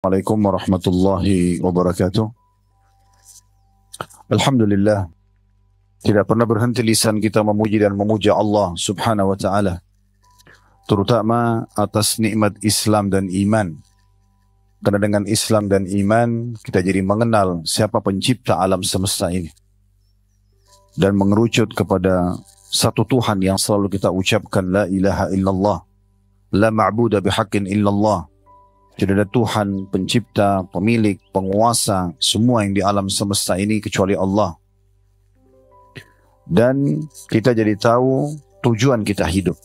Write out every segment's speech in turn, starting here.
Assalamualaikum warahmatullahi wabarakatuh. Alhamdulillah, tidak pernah berhenti lisan kita memuji dan memuja Allah subhanahu wa ta'ala, terutama atas nikmat Islam dan iman. Karena dengan Islam dan iman, kita jadi mengenal siapa pencipta alam semesta ini. Dan mengerucut kepada satu Tuhan yang selalu kita ucapkan, La ilaha illallah, La ma'buda bihaqqin illallah. Tidak ada Tuhan, pencipta, pemilik, penguasa, semua yang di alam semesta ini kecuali Allah. Dan kita jadi tahu tujuan kita hidup.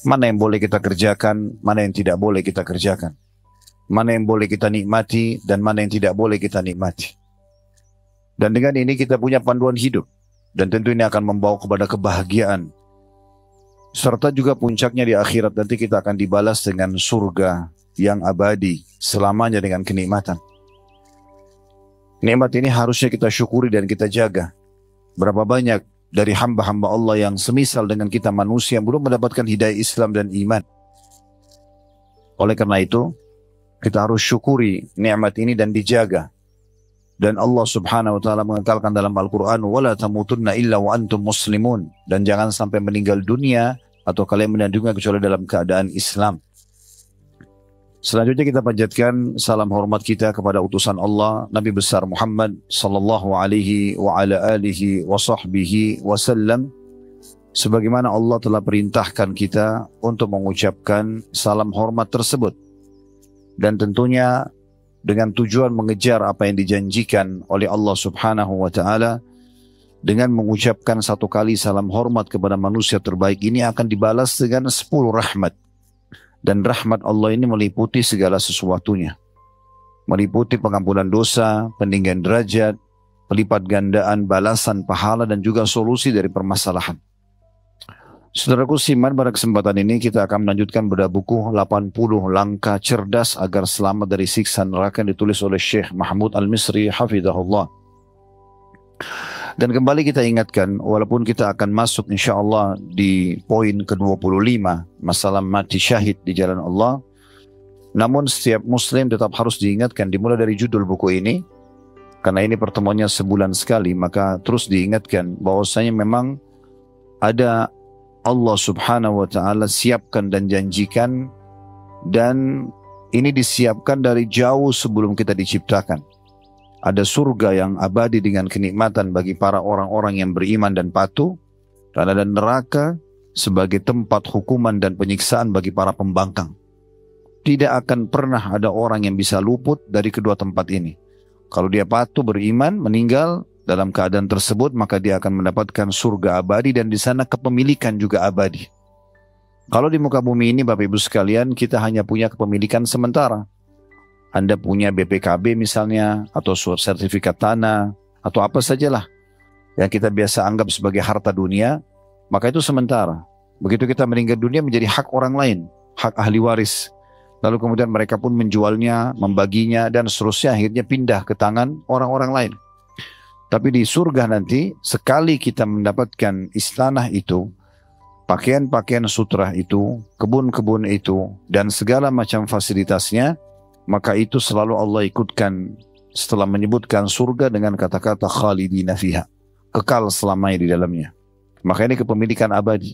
Mana yang boleh kita kerjakan, mana yang tidak boleh kita kerjakan. Mana yang boleh kita nikmati, dan mana yang tidak boleh kita nikmati. Dan dengan ini kita punya panduan hidup. Dan tentu ini akan membawa kepada kebahagiaan. Serta juga puncaknya di akhirat nanti kita akan dibalas dengan surga yang abadi selamanya dengan kenikmatan. Nikmat ini harusnya kita syukuri dan kita jaga. Berapa banyak dari hamba-hamba Allah yang semisal dengan kita manusia yang belum mendapatkan hidayah Islam dan iman. Oleh karena itu, kita harus syukuri nikmat ini dan dijaga. Dan Allah subhanahu wa ta'ala mengekalkan dalam Al-Quran, وَلَا تَمُوتُنَّ إِلَّا وَأَنْتُمْ مُسْلِمُونَ. Dan jangan sampai meninggal dunia atau kalian meninggal dunia kecuali dalam keadaan Islam. Selanjutnya kita panjatkan salam hormat kita kepada utusan Allah Nabi besar Muhammad sallallahu alaihi wa ala alihi wa sahbihi wasallam, sebagaimana Allah telah perintahkan kita untuk mengucapkan salam hormat tersebut, dan tentunya dengan tujuan mengejar apa yang dijanjikan oleh Allah subhanahu wa ta'ala. Dengan mengucapkan satu kali salam hormat kepada manusia terbaik ini akan dibalas dengan 10 rahmat. Dan rahmat Allah ini meliputi segala sesuatunya. Meliputi pengampunan dosa, peninggian derajat, pelipat gandaan, balasan pahala, dan juga solusi dari permasalahan. Saudaraku siman, pada kesempatan ini kita akan melanjutkan bedah buku 80 langkah cerdas agar selamat dari siksa neraka yang ditulis oleh Syekh Mahmud Al-Misri hafizahullah. Dan kembali kita ingatkan, walaupun kita akan masuk insyaAllah di poin ke-25, masalah mati syahid di jalan Allah, namun setiap muslim tetap harus diingatkan, dimulai dari judul buku ini, karena ini pertemuannya sebulan sekali, maka terus diingatkan bahwasanya memang ada Allah subhanahu wa ta'ala siapkan dan janjikan, dan ini disiapkan dari jauh sebelum kita diciptakan. Ada surga yang abadi dengan kenikmatan bagi para orang-orang yang beriman dan patuh, dan ada neraka sebagai tempat hukuman dan penyiksaan bagi para pembangkang. Tidak akan pernah ada orang yang bisa luput dari kedua tempat ini. Kalau dia patuh beriman, meninggal dalam keadaan tersebut, maka dia akan mendapatkan surga abadi, dan di sana kepemilikan juga abadi. Kalau di muka bumi ini Bapak Ibu sekalian, kita hanya punya kepemilikan sementara. Anda punya BPKB misalnya, atau surat sertifikat tanah, atau apa sajalah yang kita biasa anggap sebagai harta dunia, maka itu sementara. Begitu kita meninggal dunia menjadi hak orang lain, hak ahli waris. Lalu kemudian mereka pun menjualnya, membaginya, dan seterusnya akhirnya pindah ke tangan orang-orang lain. Tapi di surga nanti, sekali kita mendapatkan istanah itu, pakaian-pakaian sutra itu, kebun-kebun itu, dan segala macam fasilitasnya, maka itu selalu Allah ikutkan setelah menyebutkan surga dengan kata-kata khalidina fiha, kekal selamanya di dalamnya. Maka ini kepemilikan abadi.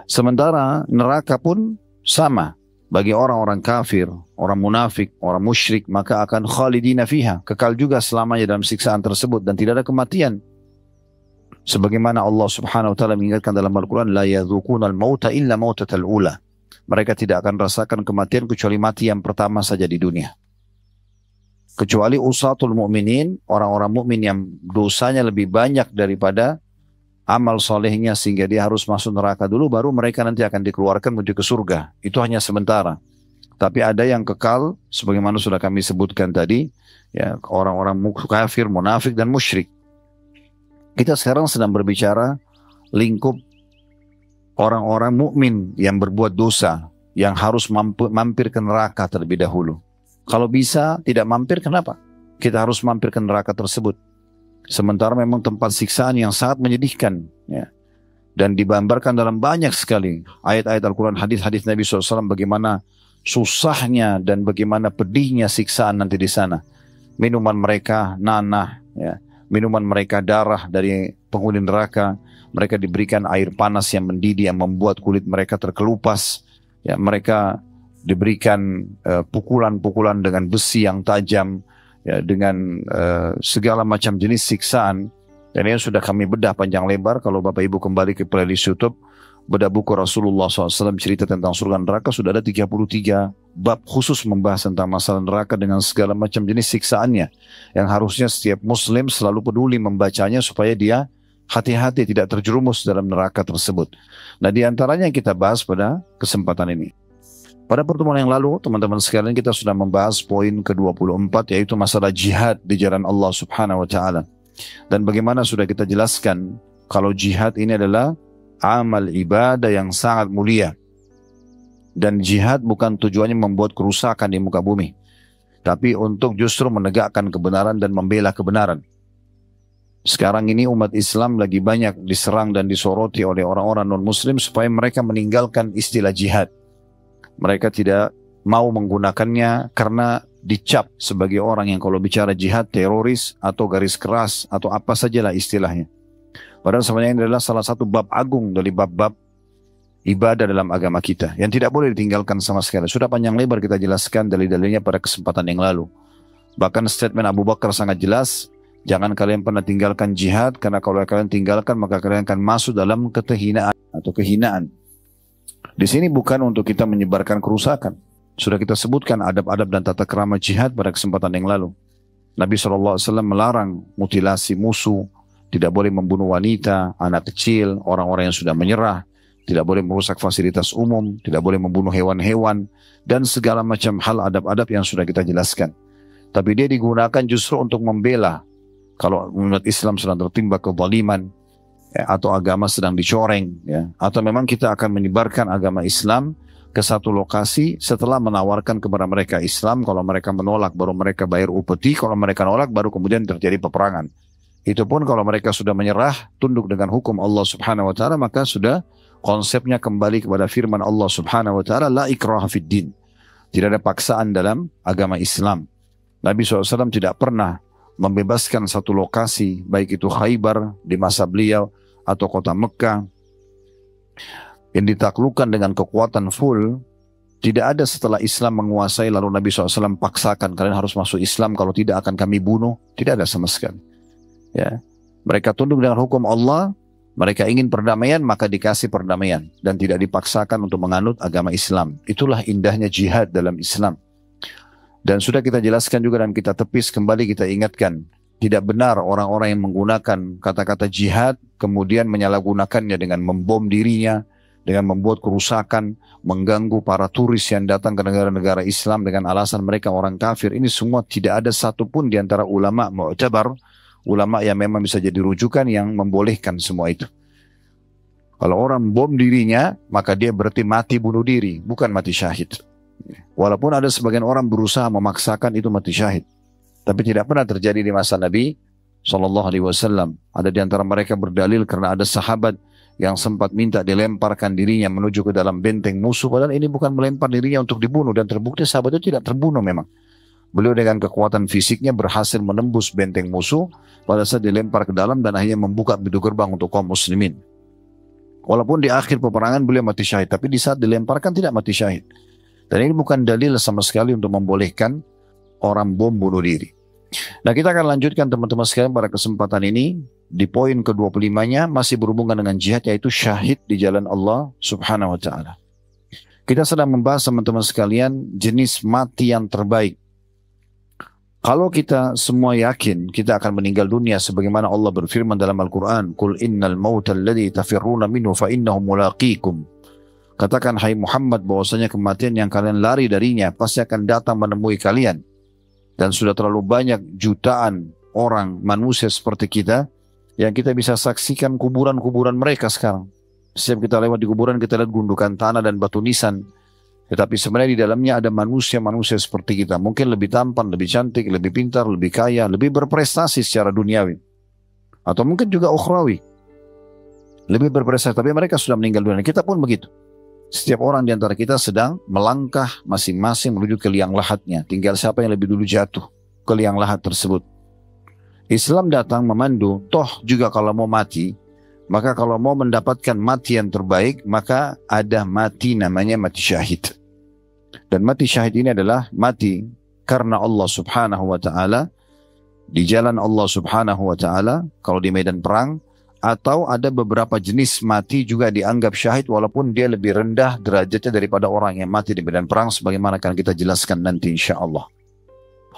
Sementara neraka pun sama bagi orang-orang kafir, orang munafik, orang musyrik, maka akan khalidina fiha, kekal juga selamanya dalam siksaan tersebut, dan tidak ada kematian. Sebagaimana Allah subhanahu wa ta'ala mengingatkan dalam Al-Quran, la yadhukunal mauta illa mautatal ula. Mereka tidak akan rasakan kematian kecuali mati yang pertama saja di dunia. Kecuali usatul mu'minin, orang-orang mukmin yang dosanya lebih banyak daripada amal solehnya sehingga dia harus masuk neraka dulu, baru mereka nanti akan dikeluarkan menuju ke surga. Itu hanya sementara. Tapi ada yang kekal, sebagaimana sudah kami sebutkan tadi, ya, orang-orang kafir, munafik, dan musyrik. Kita sekarang sedang berbicara lingkup orang-orang mukmin yang berbuat dosa, yang harus mampir ke neraka terlebih dahulu. Kalau bisa tidak mampir, kenapa? Kita harus mampir ke neraka tersebut. Sementara memang tempat siksaan yang sangat menyedihkan, ya. Dan digambarkan dalam banyak sekali ayat-ayat Al-Quran, hadis-hadis Nabi SAW, bagaimana susahnya dan bagaimana pedihnya siksaan nanti di sana. Minuman mereka nanah, ya. Minuman mereka darah dari penghuni neraka. Mereka diberikan air panas yang mendidih yang membuat kulit mereka terkelupas. Ya, mereka diberikan pukulan-pukulan dengan besi yang tajam, ya, dengan segala macam jenis siksaan. Dan ini sudah kami bedah panjang lebar. Kalau Bapak Ibu kembali ke playlist YouTube, bedah buku Rasulullah SAW cerita tentang surga neraka, sudah ada 33 bab khusus membahas tentang masalah neraka dengan segala macam jenis siksaannya, yang harusnya setiap muslim selalu peduli membacanya supaya dia hati-hati tidak terjerumus dalam neraka tersebut. Nah, di antaranya yang kita bahas pada kesempatan ini. Pada pertemuan yang lalu, teman-teman sekalian, kita sudah membahas poin ke-24, yaitu masalah jihad di jalan Allah Subhanahu wa Ta'ala. Dan bagaimana sudah kita jelaskan kalau jihad ini adalah amal ibadah yang sangat mulia. Dan jihad bukan tujuannya membuat kerusakan di muka bumi, tapi untuk justru menegakkan kebenaran dan membela kebenaran. Sekarang ini umat Islam lagi banyak diserang dan disoroti oleh orang-orang non-muslim supaya mereka meninggalkan istilah jihad. Mereka tidak mau menggunakannya karena dicap sebagai orang yang kalau bicara jihad teroris atau garis keras atau apa sajalah istilahnya. Padahal sebenarnya ini adalah salah satu bab agung dari bab-bab ibadah dalam agama kita yang tidak boleh ditinggalkan sama sekali. Sudah panjang lebar kita jelaskan dalil-dalilnya pada kesempatan yang lalu. Bahkan statement Abu Bakar sangat jelas, jangan kalian pernah tinggalkan jihad, karena kalau kalian tinggalkan maka kalian akan masuk dalam kehinaan atau kehinaan. Di sini bukan untuk kita menyebarkan kerusakan. Sudah kita sebutkan adab-adab dan tata krama jihad pada kesempatan yang lalu. Nabi SAW melarang mutilasi musuh, tidak boleh membunuh wanita, anak kecil, orang-orang yang sudah menyerah, tidak boleh merusak fasilitas umum, tidak boleh membunuh hewan-hewan, dan segala macam hal adab-adab yang sudah kita jelaskan. Tapi dia digunakan justru untuk membela kalau umat Islam sedang tertimpa kezaliman, ya, atau agama sedang dicoreng, ya, atau memang kita akan menyebarkan agama Islam ke satu lokasi setelah menawarkan kepada mereka Islam. Kalau mereka menolak baru mereka bayar upeti, kalau mereka nolak baru kemudian terjadi peperangan. Itu pun kalau mereka sudah menyerah, tunduk dengan hukum Allah Subhanahu wa Ta'ala, maka sudah konsepnya kembali kepada firman Allah Subhanahu wa Ta'ala, la ikraha fid din. Tidak ada paksaan dalam agama Islam. Nabi SAW tidak pernah membebaskan satu lokasi, baik itu Khaybar di masa beliau atau kota Mekah yang ditaklukkan dengan kekuatan full. Tidak ada setelah Islam menguasai lalu Nabi SAW paksakan kalian harus masuk Islam, kalau tidak akan kami bunuh. Tidak ada sama sekali, ya. Mereka tunduk dengan hukum Allah. Mereka ingin perdamaian maka dikasih perdamaian, dan tidak dipaksakan untuk menganut agama Islam. Itulah indahnya jihad dalam Islam. Dan sudah kita jelaskan juga dan kita tepis kembali, kita ingatkan, tidak benar orang-orang yang menggunakan kata-kata jihad kemudian menyalahgunakannya dengan membom dirinya, dengan membuat kerusakan, mengganggu para turis yang datang ke negara-negara Islam dengan alasan mereka orang kafir. Ini semua tidak ada satupun di antara ulama mu'tabar, ulama yang memang bisa jadi rujukan yang membolehkan semua itu. Kalau orang bom dirinya, maka dia berarti mati bunuh diri, bukan mati syahid. Walaupun ada sebagian orang berusaha memaksakan itu mati syahid, tapi tidak pernah terjadi di masa Nabi SAW. Ada di antara mereka berdalil karena ada sahabat yang sempat minta dilemparkan dirinya menuju ke dalam benteng musuh, padahal ini bukan melempar dirinya untuk dibunuh, dan terbukti sahabat itu tidak terbunuh memang. Beliau dengan kekuatan fisiknya berhasil menembus benteng musuh pada saat dilempar ke dalam dan akhirnya membuka pintu gerbang untuk kaum muslimin. Walaupun di akhir peperangan beliau mati syahid, tapi di saat dilemparkan tidak mati syahid. Dan ini bukan dalil sama sekali untuk membolehkan orang bom bunuh diri. Nah, kita akan lanjutkan teman-teman sekalian pada kesempatan ini di poin ke-25-nya, masih berhubungan dengan jihad, yaitu syahid di jalan Allah Subhanahu wa Ta'ala. Kita sedang membahas teman-teman sekalian jenis mati yang terbaik. Kalau kita semua yakin kita akan meninggal dunia sebagaimana Allah berfirman dalam Al-Quran, "Qul innal mauta alladhi tafirruna minhu fa innahu mulaqikum." Katakan, hai Muhammad, bahwasanya kematian yang kalian lari darinya pasti akan datang menemui kalian. Dan sudah terlalu banyak jutaan orang manusia seperti kita yang kita bisa saksikan kuburan-kuburan mereka sekarang. Setiap kita lewat di kuburan kita lihat gundukan tanah dan batu nisan. Tetapi sebenarnya di dalamnya ada manusia-manusia seperti kita. Mungkin lebih tampan, lebih cantik, lebih pintar, lebih kaya, lebih berprestasi secara duniawi. Atau mungkin juga ukhrawi. Lebih berprestasi, tapi mereka sudah meninggal dunia. Kita pun begitu. Setiap orang di antara kita sedang melangkah masing-masing menuju ke liang lahatnya. Tinggal siapa yang lebih dulu jatuh ke liang lahat tersebut. Islam datang memandu, toh juga kalau mau mati, maka kalau mau mendapatkan mati yang terbaik, maka ada mati namanya mati syahid. Dan mati syahid ini adalah mati karena Allah subhanahu wa ta'ala, di jalan Allah subhanahu wa ta'ala, kalau di medan perang, atau ada beberapa jenis mati juga dianggap syahid walaupun dia lebih rendah derajatnya daripada orang yang mati di medan perang, sebagaimana akan kita jelaskan nanti insya Allah.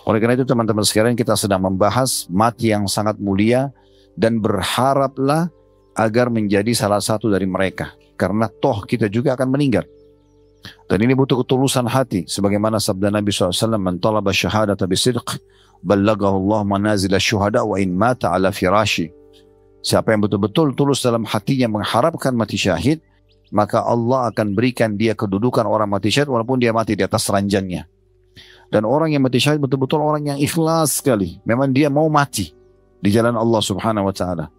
Oleh karena itu teman-teman sekalian, kita sedang membahas mati yang sangat mulia dan berharaplah agar menjadi salah satu dari mereka. Karena toh kita juga akan meninggal. Dan ini butuh ketulusan hati. Sebagaimana sabda Nabi SAW, "Man talaba syahadata bisidq, ballagahu Allah manazila syuhada wa in mata ala firashi." Siapa yang betul-betul tulus dalam hatinya mengharapkan mati syahid, maka Allah akan berikan dia kedudukan orang mati syahid walaupun dia mati di atas ranjangnya. Dan orang yang mati syahid betul-betul orang yang ikhlas sekali. Memang dia mau mati di jalan Allah subhanahu wa ta'ala.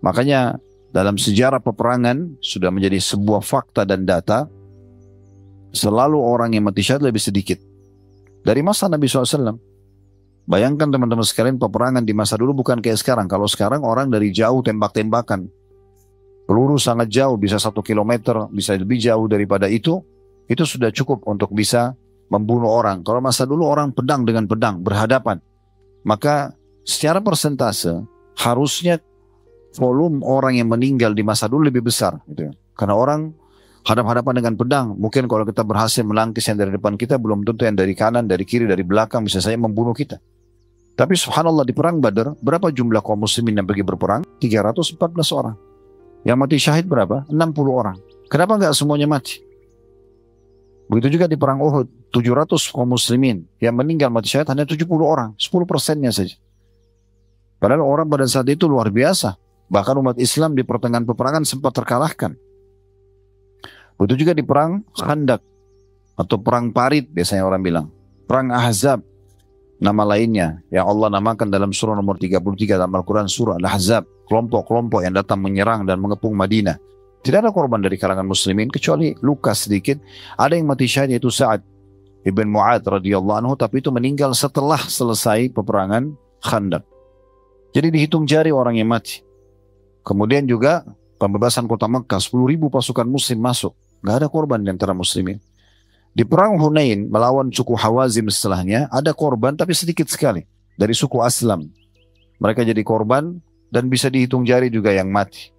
Makanya dalam sejarah peperangan sudah menjadi sebuah fakta dan data, selalu orang yang mati syahid lebih sedikit. Dari masa Nabi SAW. Bayangkan teman-teman sekalian, peperangan di masa dulu bukan kayak sekarang. Kalau sekarang orang dari jauh tembak-tembakan. Peluru sangat jauh, bisa 1 kilometer, bisa lebih jauh daripada itu sudah cukup untuk bisa membunuh orang. Kalau masa dulu orang pedang dengan pedang berhadapan, maka secara persentase harusnya volume orang yang meninggal di masa dulu lebih besar gitu. Karena orang hadap-hadapan dengan pedang, mungkin kalau kita berhasil melangkis yang dari depan kita, belum tentu yang dari kanan, dari kiri, dari belakang bisa saja membunuh kita. Tapi subhanallah, di perang Badar berapa jumlah kaum muslimin yang pergi berperang? 314 orang. Yang mati syahid berapa? 60 orang. Kenapa enggak semuanya mati? Begitu juga di perang Uhud, 700 kaum muslimin yang meninggal mati syahid hanya 70 orang, 10%-nya saja. Padahal orang pada saat itu luar biasa. Bahkan umat Islam di pertengahan peperangan sempat terkalahkan. Begitu juga di perang Khandaq atau perang Parit biasanya orang bilang. Perang Ahzab, nama lainnya yang Allah namakan dalam surah nomor 33 dalam Al-Quran, surah Al-Ahzab. Kelompok-kelompok yang datang menyerang dan mengepung Madinah. Tidak ada korban dari kalangan muslimin kecuali luka sedikit. Ada yang mati syahid yaitu Sa'ad ibn Mu'ad radhiyallahu anhu, tapi itu meninggal setelah selesai peperangan Khandaq. Jadi dihitung jari orang yang mati. Kemudian juga pembebasan kota Mekah, 10.000 pasukan muslim masuk. Gak ada korban di antara muslimin. Di perang Hunain melawan suku Hawazim setelahnya, ada korban tapi sedikit sekali. Dari suku Aslam. Mereka jadi korban dan bisa dihitung jari juga yang mati.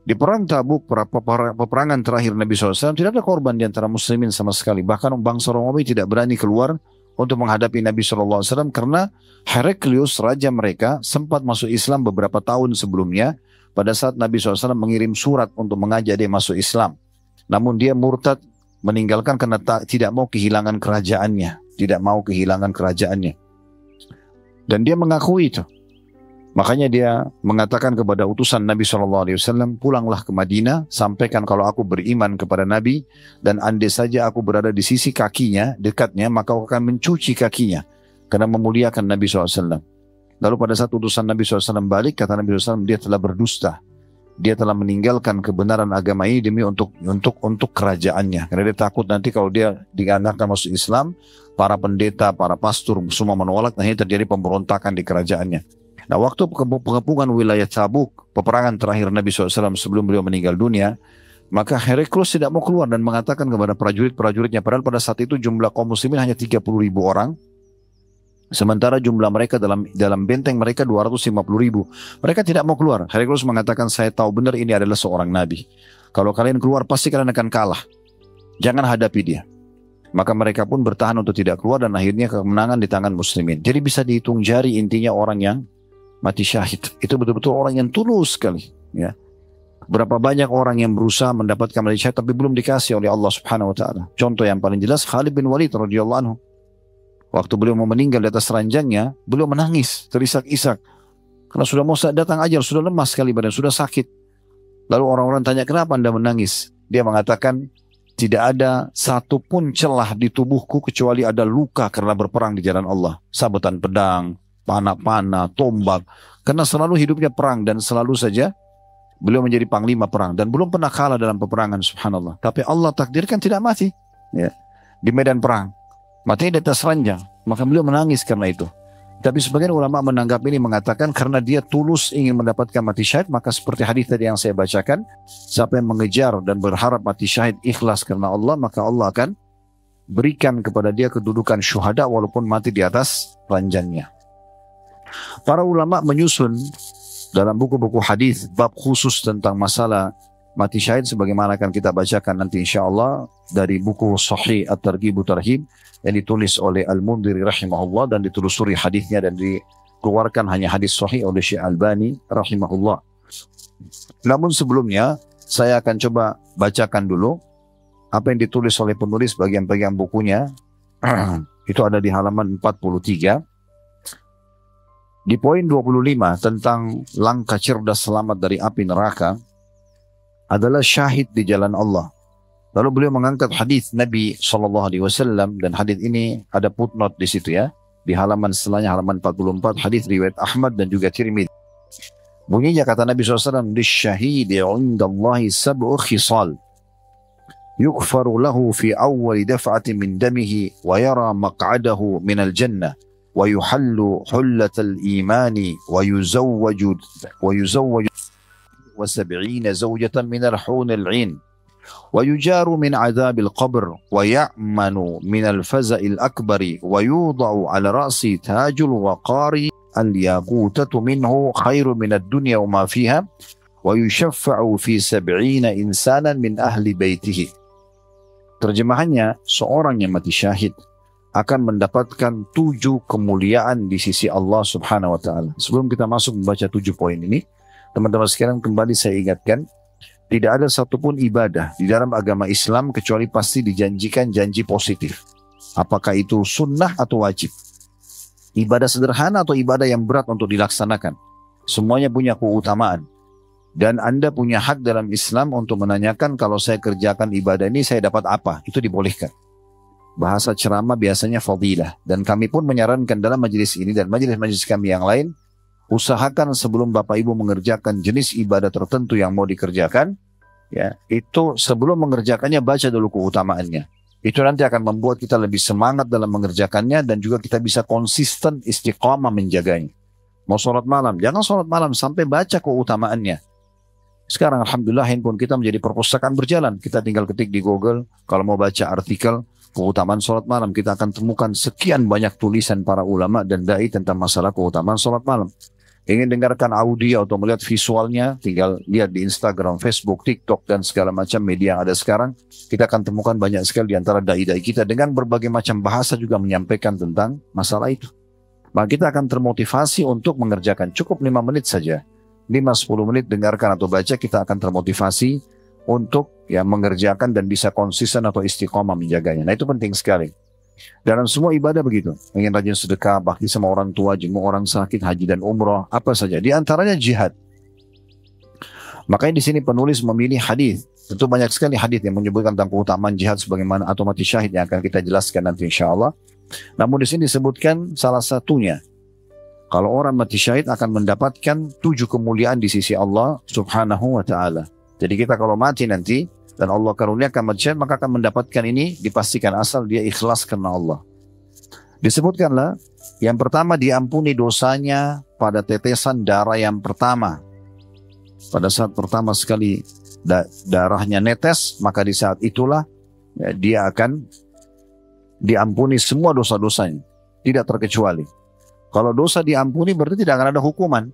Di perang Tabuk, peperangan terakhir Nabi SAW, tidak ada korban di antara muslimin sama sekali. Bahkan bangsa Romawi tidak berani keluar untuk menghadapi Nabi SAW karena Heraklius, raja mereka, sempat masuk Islam beberapa tahun sebelumnya pada saat Nabi SAW mengirim surat untuk mengajak dia masuk Islam. Namun dia murtad, meninggalkan karena tidak mau kehilangan kerajaannya. Tidak mau kehilangan kerajaannya. Dan dia mengakui itu. Makanya dia mengatakan kepada utusan Nabi SAW, pulanglah ke Madinah, sampaikan kalau aku beriman kepada Nabi, dan andai saja aku berada di sisi kakinya, dekatnya, maka aku akan mencuci kakinya, karena memuliakan Nabi SAW. Lalu pada saat utusan Nabi SAW balik, kata Nabi SAW, dia telah berdusta. Dia telah meninggalkan kebenaran agama ini demi untuk kerajaannya. Karena dia takut nanti kalau dia diantarkan masuk Islam, para pendeta, para pastor semua menolak, dan ini terjadi pemberontakan di kerajaannya. Nah, waktu pengepungan wilayah Tabuk, peperangan terakhir Nabi SAW sebelum beliau meninggal dunia, maka Heraklius tidak mau keluar dan mengatakan kepada prajurit-prajuritnya, padahal pada saat itu jumlah kaum muslimin hanya 30.000 orang, sementara jumlah mereka dalam benteng mereka 250.000. Mereka tidak mau keluar. Heraklius mengatakan, saya tahu benar ini adalah seorang nabi. Kalau kalian keluar pasti kalian akan kalah. Jangan hadapi dia. Maka mereka pun bertahan untuk tidak keluar dan akhirnya kemenangan di tangan muslimin. Jadi bisa dihitung jari intinya orang yang mati syahid. Itu betul-betul orang yang tulus sekali. Ya. Berapa banyak orang yang berusaha mendapatkan mati syahid tapi belum dikasih oleh Allah Subhanahu Wa Taala. Contoh yang paling jelas Khalid bin Walid radhiyallahu anhu. Waktu beliau mau meninggal di atas ranjangnya, beliau menangis, terisak-isak. Karena sudah mau datang ajal, sudah lemas sekali badan, sudah sakit. Lalu orang-orang tanya, kenapa Anda menangis? Dia mengatakan, tidak ada satupun celah di tubuhku kecuali ada luka karena berperang di jalan Allah. Sabetan pedang, panah-panah, tombak. Karena selalu hidupnya perang dan selalu saja Beliau menjadi panglima perang dan belum pernah kalah dalam peperangan, subhanallah. Tapi Allah takdirkan tidak mati, ya, di medan perang. Matinya di atas ranjang. Maka beliau menangis karena itu. Tapi sebagian ulama menanggap ini, mengatakan karena dia tulus ingin mendapatkan mati syahid, maka seperti hadis tadi yang saya bacakan, siapa yang mengejar dan berharap mati syahid ikhlas karena Allah, maka Allah akan berikan kepada dia kedudukan syuhada walaupun mati di atas ranjangnya. Para ulama menyusun dalam buku-buku hadis bab khusus tentang masalah mati syahid, sebagaimana akan kita bacakan nanti insyaallah dari buku Sahih At-Targhib Tarhib yang ditulis oleh Al-Mundhiri rahimahullah, dan ditelusuri hadisnya dan dikeluarkan hanya hadis sahih oleh Syekh Albani rahimahullah. Namun sebelumnya saya akan coba bacakan dulu apa yang ditulis oleh penulis bagian-bagian bukunya. Itu ada di halaman 43. Di poin 25 tentang langkah cerdas selamat dari api neraka adalah syahid di jalan Allah. Lalu beliau mengangkat hadis Nabi SAW, dan hadis ini ada footnote di situ ya, di halaman setelahnya, halaman 44, hadis riwayat Ahmad dan juga Tirmidzi. Bunyinya kata Nabi SAW, "Lisyahidi 'indallahi sab'u khisal yughfaru lahu fi awwali daf'atin min damihi wa yara maq'adahu minal jannah wa yuhallu hullatal imani wa yuzawwaju wa sab'ina zawjatan minal huril 'ain ويجار من عذاب القبر ويأمن من الفزع الأكبر ويوضع على رأسه تاج الوقار الياقوتة منه خير من الدنيا وما فيها ويشفع في 70 إنسانا من أهل بيته." Terjemahannya, seorang yang mati syahid akan mendapatkan 7 kemuliaan di sisi Allah Subhanahu wa Ta'ala. Sebelum kita masuk membaca 7 poin ini, teman-teman sekalian, kembali saya ingatkan, tidak ada satupun ibadah di dalam agama Islam kecuali pasti dijanjikan janji positif. Apakah itu sunnah atau wajib, ibadah sederhana atau ibadah yang berat untuk dilaksanakan, semuanya punya keutamaan. Dan Anda punya hak dalam Islam untuk menanyakan, kalau saya kerjakan ibadah ini saya dapat apa? Itu dibolehkan. Bahasa ceramah biasanya fadilah. Dan kami pun menyarankan dalam majelis ini dan majelis-majelis kami yang lain, usahakan sebelum Bapak Ibu mengerjakan jenis ibadah tertentu yang mau dikerjakan, ya, itu sebelum mengerjakannya baca dulu keutamaannya. Itu nanti akan membuat kita lebih semangat dalam mengerjakannya, dan juga kita bisa konsisten istiqamah menjaganya. Mau sholat malam, jangan sholat malam sampai baca keutamaannya. Sekarang alhamdulillah handphone kita menjadi perpustakaan berjalan. Kita tinggal ketik di Google, kalau mau baca artikel keutamaan sholat malam, kita akan temukan sekian banyak tulisan para ulama dan dai tentang masalah keutamaan sholat malam. Ingin dengarkan audio atau melihat visualnya, tinggal lihat di Instagram, Facebook, TikTok, dan segala macam media yang ada sekarang. Kita akan temukan banyak sekali di antara dai-dai kita dengan berbagai macam bahasa juga menyampaikan tentang masalah itu. Maka kita akan termotivasi untuk mengerjakan. Cukup 5 menit saja. 5-10 menit dengarkan atau baca, kita akan termotivasi untuk ya mengerjakan dan bisa konsisten atau istiqomah menjaganya. Nah, itu penting sekali. Dalam semua ibadah begitu. Ingin rajin sedekah, bakti sama orang tua, jenguk orang sakit, haji dan umrah, apa saja. Di antaranya jihad. Makanya di sini penulis memilih hadis. Tentu banyak sekali hadis yang menyebutkan tentang keutamaan jihad sebagaimana atau mati syahid yang akan kita jelaskan nanti insyaallah. Namun di sini disebutkan salah satunya. Kalau orang mati syahid akan mendapatkan 7 kemuliaan di sisi Allah Subhanahu wa Ta'ala. Jadi kita kalau mati nanti dan Allah karuniakan mati syahid, maka akan mendapatkan ini, dipastikan asal dia ikhlas karena Allah. Disebutkanlah, yang pertama diampuni dosanya pada tetesan darah yang pertama. Pada saat pertama sekali darahnya netes, maka di saat itulah ya, dia akan diampuni semua dosa-dosanya, tidak terkecuali. Kalau dosa diampuni berarti tidak akan ada hukuman.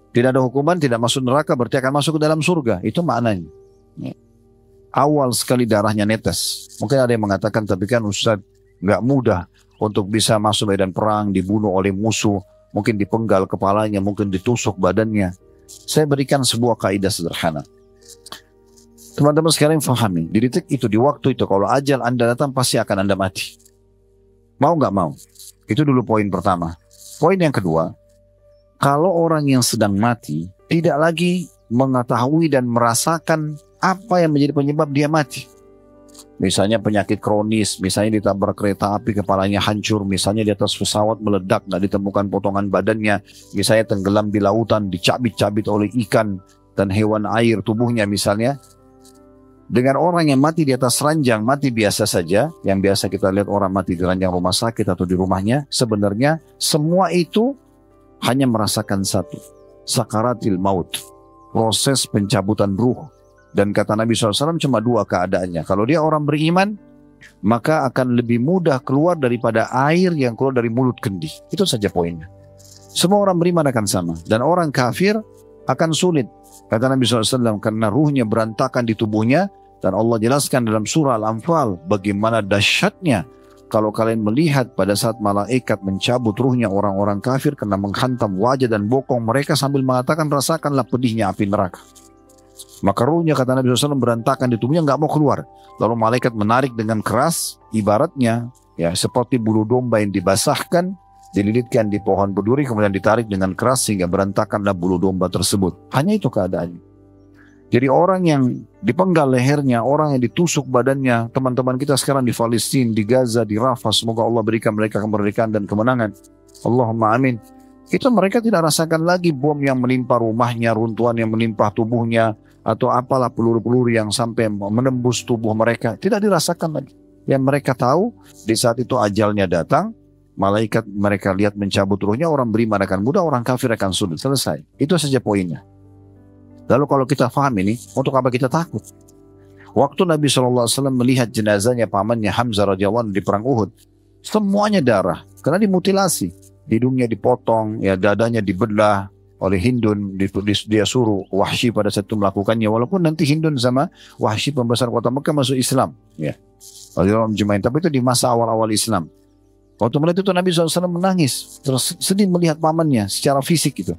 Tidak ada hukuman, tidak masuk neraka, berarti akan masuk ke dalam surga. Itu maknanya. Ya. Awal sekali darahnya netes. Mungkin ada yang mengatakan, tapi kan Ustaz nggak mudah untuk bisa masuk medan perang, dibunuh oleh musuh, mungkin dipenggal kepalanya, mungkin ditusuk badannya. Saya berikan sebuah kaidah sederhana. Teman-teman sekalian fahami, di detik itu, di waktu itu, kalau ajal Anda datang pasti akan Anda mati. Mau nggak mau? Itu dulu poin pertama. Poin yang kedua, kalau orang yang sedang mati tidak lagi mengetahui dan merasakan apa yang menjadi penyebab dia mati. Misalnya penyakit kronis, misalnya ditabrak kereta api kepalanya hancur, misalnya di atas pesawat meledak nggak ditemukan potongan badannya, misalnya tenggelam di lautan dicabit-cabit oleh ikan, dan hewan air tubuhnya misalnya, dengan orang yang mati di atas ranjang, mati biasa saja, yang biasa kita lihat orang mati di ranjang rumah sakit atau di rumahnya, sebenarnya semua itu hanya merasakan satu, sakaratil maut, proses pencabutan ruh. Dan kata Nabi SAW cuma dua keadaannya. Kalau dia orang beriman, maka akan lebih mudah keluar daripada air yang keluar dari mulut kendi. Itu saja poinnya. Semua orang beriman akan sama. Dan orang kafir akan sulit. Kata Nabi SAW, karena ruhnya berantakan di tubuhnya. Dan Allah jelaskan dalam surah Al-Anfal, bagaimana dahsyatnya kalau kalian melihat pada saat malaikat mencabut ruhnya orang-orang kafir, karena menghantam wajah dan bokong mereka sambil mengatakan, rasakanlah pedihnya api neraka. Maka ruhnya, kata Nabi SAW, berantakan di tubuhnya, nggak mau keluar. Lalu malaikat menarik dengan keras, ibaratnya ya seperti bulu domba yang dibasahkan, dililitkan di pohon berduri, kemudian ditarik dengan keras sehingga berantakanlah bulu domba tersebut. Hanya itu keadaannya. Jadi orang yang dipenggal lehernya, orang yang ditusuk badannya, teman-teman kita sekarang di Palestina, di Gaza, di Rafah, semoga Allah berikan mereka kemerdekaan dan kemenangan. Allahumma amin. Itu mereka tidak rasakan lagi bom yang menimpa rumahnya, runtuhan yang menimpa tubuhnya, atau apalah peluru-peluru yang sampai menembus tubuh mereka. Tidak dirasakan lagi. Yang mereka tahu, di saat itu ajalnya datang, malaikat mereka lihat mencabut ruhnya, orang beriman akan mudah, orang kafir akan sulit. Selesai. Itu saja poinnya. Lalu kalau kita paham ini, untuk apa kita takut? Waktu Nabi SAW melihat jenazahnya pamannya Hamzah radhiyallahu anhu di perang Uhud, semuanya darah, karena dimutilasi. Hidungnya dipotong, ya dadanya dibelah oleh Hindun, dia suruh Wahsy pada saat itu melakukannya, walaupun nanti Hindun sama Wahsy pembesar kota Mekah masuk Islam, ya. Tapi itu di masa awal-awal Islam. Waktu melihat itu Nabi SAW menangis, terus sedih melihat pamannya secara fisik itu.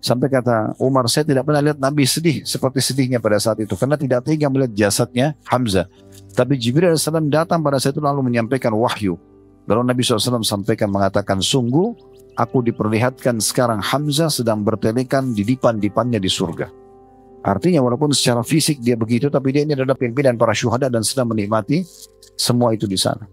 Sampai kata Umar, saya tidak pernah lihat Nabi sedih seperti sedihnya pada saat itu. Karena tidak tega melihat jasadnya Hamzah. Tapi Jibril AS datang pada saat itu lalu menyampaikan wahyu. Lalu Nabi SAW sampaikan mengatakan, sungguh aku diperlihatkan sekarang Hamzah sedang bertelekan di dipan-dipannya di surga. Artinya walaupun secara fisik dia begitu, tapi dia ini adalah pimpinan para syuhada dan sedang menikmati semua itu di sana.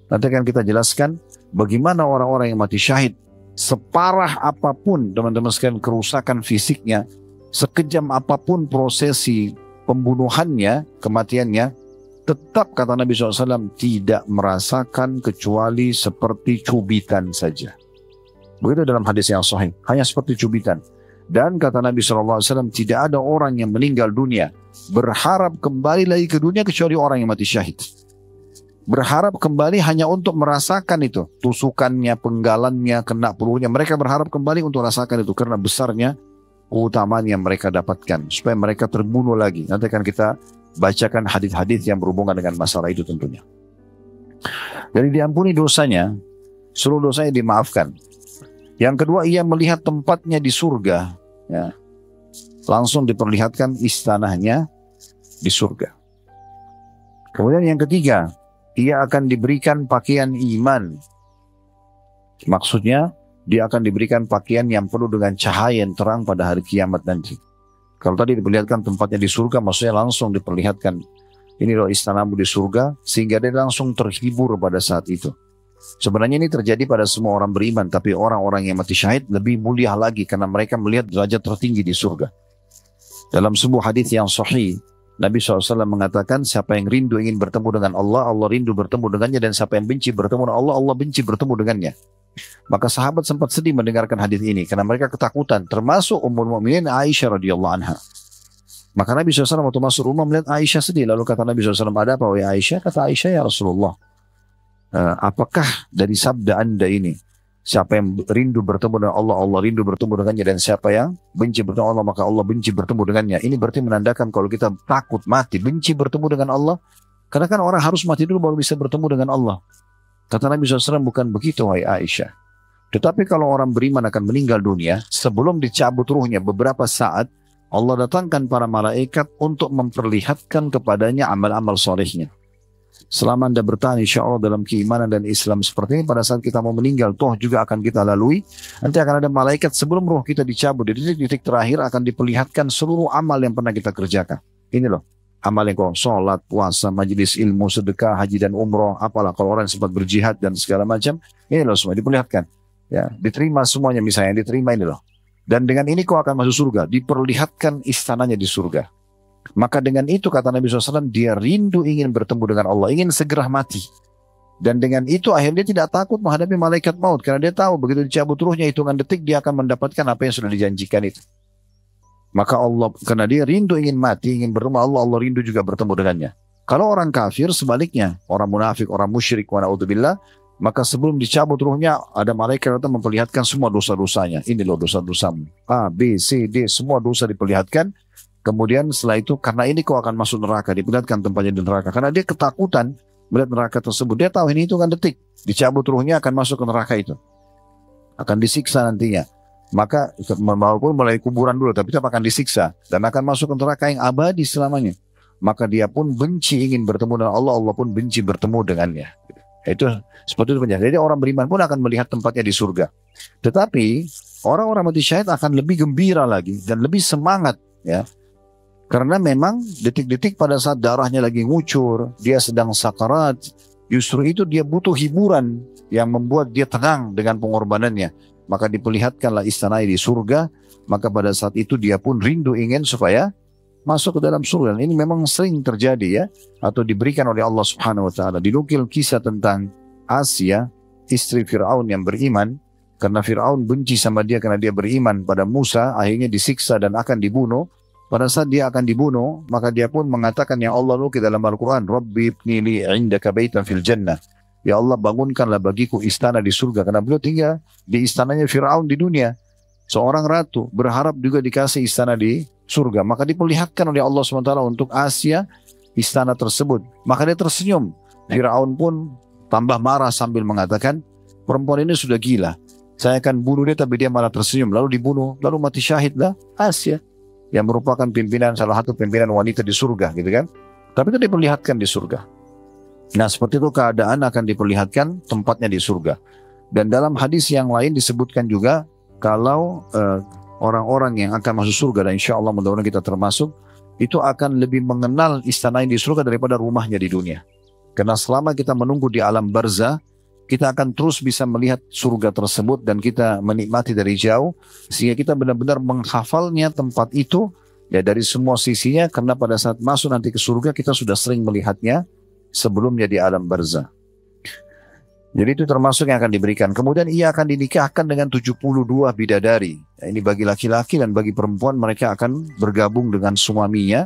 Nanti akan kita jelaskan bagaimana orang-orang yang mati syahid, separah apapun teman-teman sekalian kerusakan fisiknya, sekejam apapun prosesi pembunuhannya, kematiannya, tetap kata Nabi SAW tidak merasakan kecuali seperti cubitan saja. Begitu dalam hadis yang sahih, hanya seperti cubitan. Dan kata Nabi SAW, tidak ada orang yang meninggal dunia berharap kembali lagi ke dunia kecuali orang yang mati syahid. Berharap kembali hanya untuk merasakan itu, tusukannya, penggalannya, kena pelurunya. Mereka berharap kembali untuk merasakan itu karena besarnya keutamaan yang mereka dapatkan, supaya mereka terbunuh lagi. Nanti akan kita bacakan hadis-hadis yang berhubungan dengan masalah itu tentunya. Jadi diampuni dosanya, seluruh dosanya dimaafkan. Yang kedua, ia melihat tempatnya di surga, ya. Langsung diperlihatkan istananya di surga. Kemudian yang ketiga, ia akan diberikan pakaian iman. Maksudnya, dia akan diberikan pakaian yang penuh dengan cahaya yang terang pada hari kiamat nanti. Kalau tadi diperlihatkan tempatnya di surga, maksudnya langsung diperlihatkan, ini loh istanamu di surga, sehingga dia langsung terhibur pada saat itu. Sebenarnya ini terjadi pada semua orang beriman, tapi orang-orang yang mati syahid lebih mulia lagi, karena mereka melihat derajat tertinggi di surga. Dalam sebuah hadis yang sahih, Nabi SAW mengatakan, siapa yang rindu ingin bertemu dengan Allah, Allah rindu bertemu dengannya, dan siapa yang benci bertemu dengan Allah, Allah benci bertemu dengannya. Maka sahabat sempat sedih mendengarkan hadis ini, karena mereka ketakutan, termasuk Ummul Mukminin Aisyah radhiyallahu anha. Maka Nabi SAW waktu masuk rumah melihat Aisyah sedih, lalu kata Nabi SAW, ada apa wahai Aisyah? Kata Aisyah, ya Rasulullah, apakah dari sabda anda ini, siapa yang rindu bertemu dengan Allah, Allah rindu bertemu dengannya, dan siapa yang benci bertemu Allah, maka Allah benci bertemu dengannya. Ini berarti menandakan kalau kita takut mati, benci bertemu dengan Allah, karena kan orang harus mati dulu baru bisa bertemu dengan Allah. Kata Nabi SAW, bukan begitu wahai Aisyah. Tetapi kalau orang beriman akan meninggal dunia, sebelum dicabut ruhnya beberapa saat, Allah datangkan para malaikat untuk memperlihatkan kepadanya amal-amal solehnya. Selama anda bertahan insya Allah dalam keimanan dan Islam seperti ini, pada saat kita mau meninggal, toh juga akan kita lalui. Nanti akan ada malaikat sebelum roh kita dicabut, di titik-titik terakhir akan diperlihatkan seluruh amal yang pernah kita kerjakan. Ini loh, amal yang kau sholat, puasa, majelis ilmu, sedekah, haji dan umroh, apalah kalau orang sempat berjihad dan segala macam, ini loh semua diperlihatkan. Ya, diterima semuanya, misalnya yang diterima ini loh. Dan dengan ini kau akan masuk surga. Diperlihatkan istananya di surga. Maka dengan itu kata Nabi SAW, dia rindu ingin bertemu dengan Allah, ingin segera mati. Dan dengan itu akhirnya dia tidak takut menghadapi malaikat maut. Karena dia tahu begitu dicabut ruhnya hitungan detik, dia akan mendapatkan apa yang sudah dijanjikan itu. Maka Allah, karena dia rindu ingin mati, ingin bertemu Allah, Allah rindu juga bertemu dengannya. Kalau orang kafir sebaliknya, orang munafik, orang musyrik, wa na'udzubillah, maka sebelum dicabut ruhnya, ada malaikat datang memperlihatkan semua dosa-dosanya. Ini loh dosa-dosamu. A, B, C, D, semua dosa diperlihatkan. Kemudian setelah itu, karena ini kau akan masuk neraka, diperlihatkan tempatnya di neraka. Karena dia ketakutan melihat neraka tersebut. Dia tahu ini hitungan detik. Dicabut ruhnya akan masuk ke neraka itu. Akan disiksa nantinya. Maka walaupun mulai kuburan dulu, tapi tetap akan disiksa. Dan akan masuk ke neraka yang abadi selamanya. Maka dia pun benci ingin bertemu dengan Allah, Allah pun benci bertemu dengannya. Itu seperti itu penjelasan. Jadi orang beriman pun akan melihat tempatnya di surga. Tetapi orang-orang mati syahid akan lebih gembira lagi dan lebih semangat, ya. Karena memang detik-detik pada saat darahnya lagi ngucur, dia sedang sakarat, justru itu dia butuh hiburan yang membuat dia tenang dengan pengorbanannya. Maka diperlihatkanlah istana di surga, maka pada saat itu dia pun rindu ingin supaya masuk ke dalam surga. Ini memang sering terjadi, ya, atau diberikan oleh Allah Subhanahu wa taala. Dinukil kisah tentang Asia, istri Firaun yang beriman, karena Firaun benci sama dia karena dia beriman pada Musa, akhirnya disiksa dan akan dibunuh. Pada saat dia akan dibunuh, maka dia pun mengatakan, ya Allah, nukil dalam Al-Quran, Rabbi ibni li indaka baitan fil jannah. Ya Allah, bangunkanlah bagiku istana di surga. Karena beliau tinggal di istananya Firaun di dunia. Seorang ratu berharap juga dikasih istana di surga. Maka diperlihatkan oleh Allah SWT untuk Asia istana tersebut. Maka dia tersenyum. Firaun pun tambah marah sambil mengatakan, perempuan ini sudah gila. Saya akan bunuh dia, tapi dia malah tersenyum. Lalu dibunuh, lalu mati syahidlah Asia, yang merupakan pimpinan, salah satu pimpinan wanita di surga, gitu kan. Tapi itu diperlihatkan di surga. Nah, seperti itu keadaan akan diperlihatkan tempatnya di surga. Dan dalam hadis yang lain disebutkan juga, kalau orang-orang yang akan masuk surga, dan insya Allah mudah-mudahan kita termasuk, itu akan lebih mengenal istana yang di surga daripada rumahnya di dunia. Karena selama kita menunggu di alam barzah, kita akan terus bisa melihat surga tersebut dan kita menikmati dari jauh, sehingga kita benar-benar menghafalnya tempat itu, ya, dari semua sisinya, karena pada saat masuk nanti ke surga kita sudah sering melihatnya sebelumnya di alam barzah. Jadi itu termasuk yang akan diberikan. Kemudian ia akan dinikahkan dengan 72 bidadari. Ya, ini bagi laki-laki, dan bagi perempuan mereka akan bergabung dengan suaminya.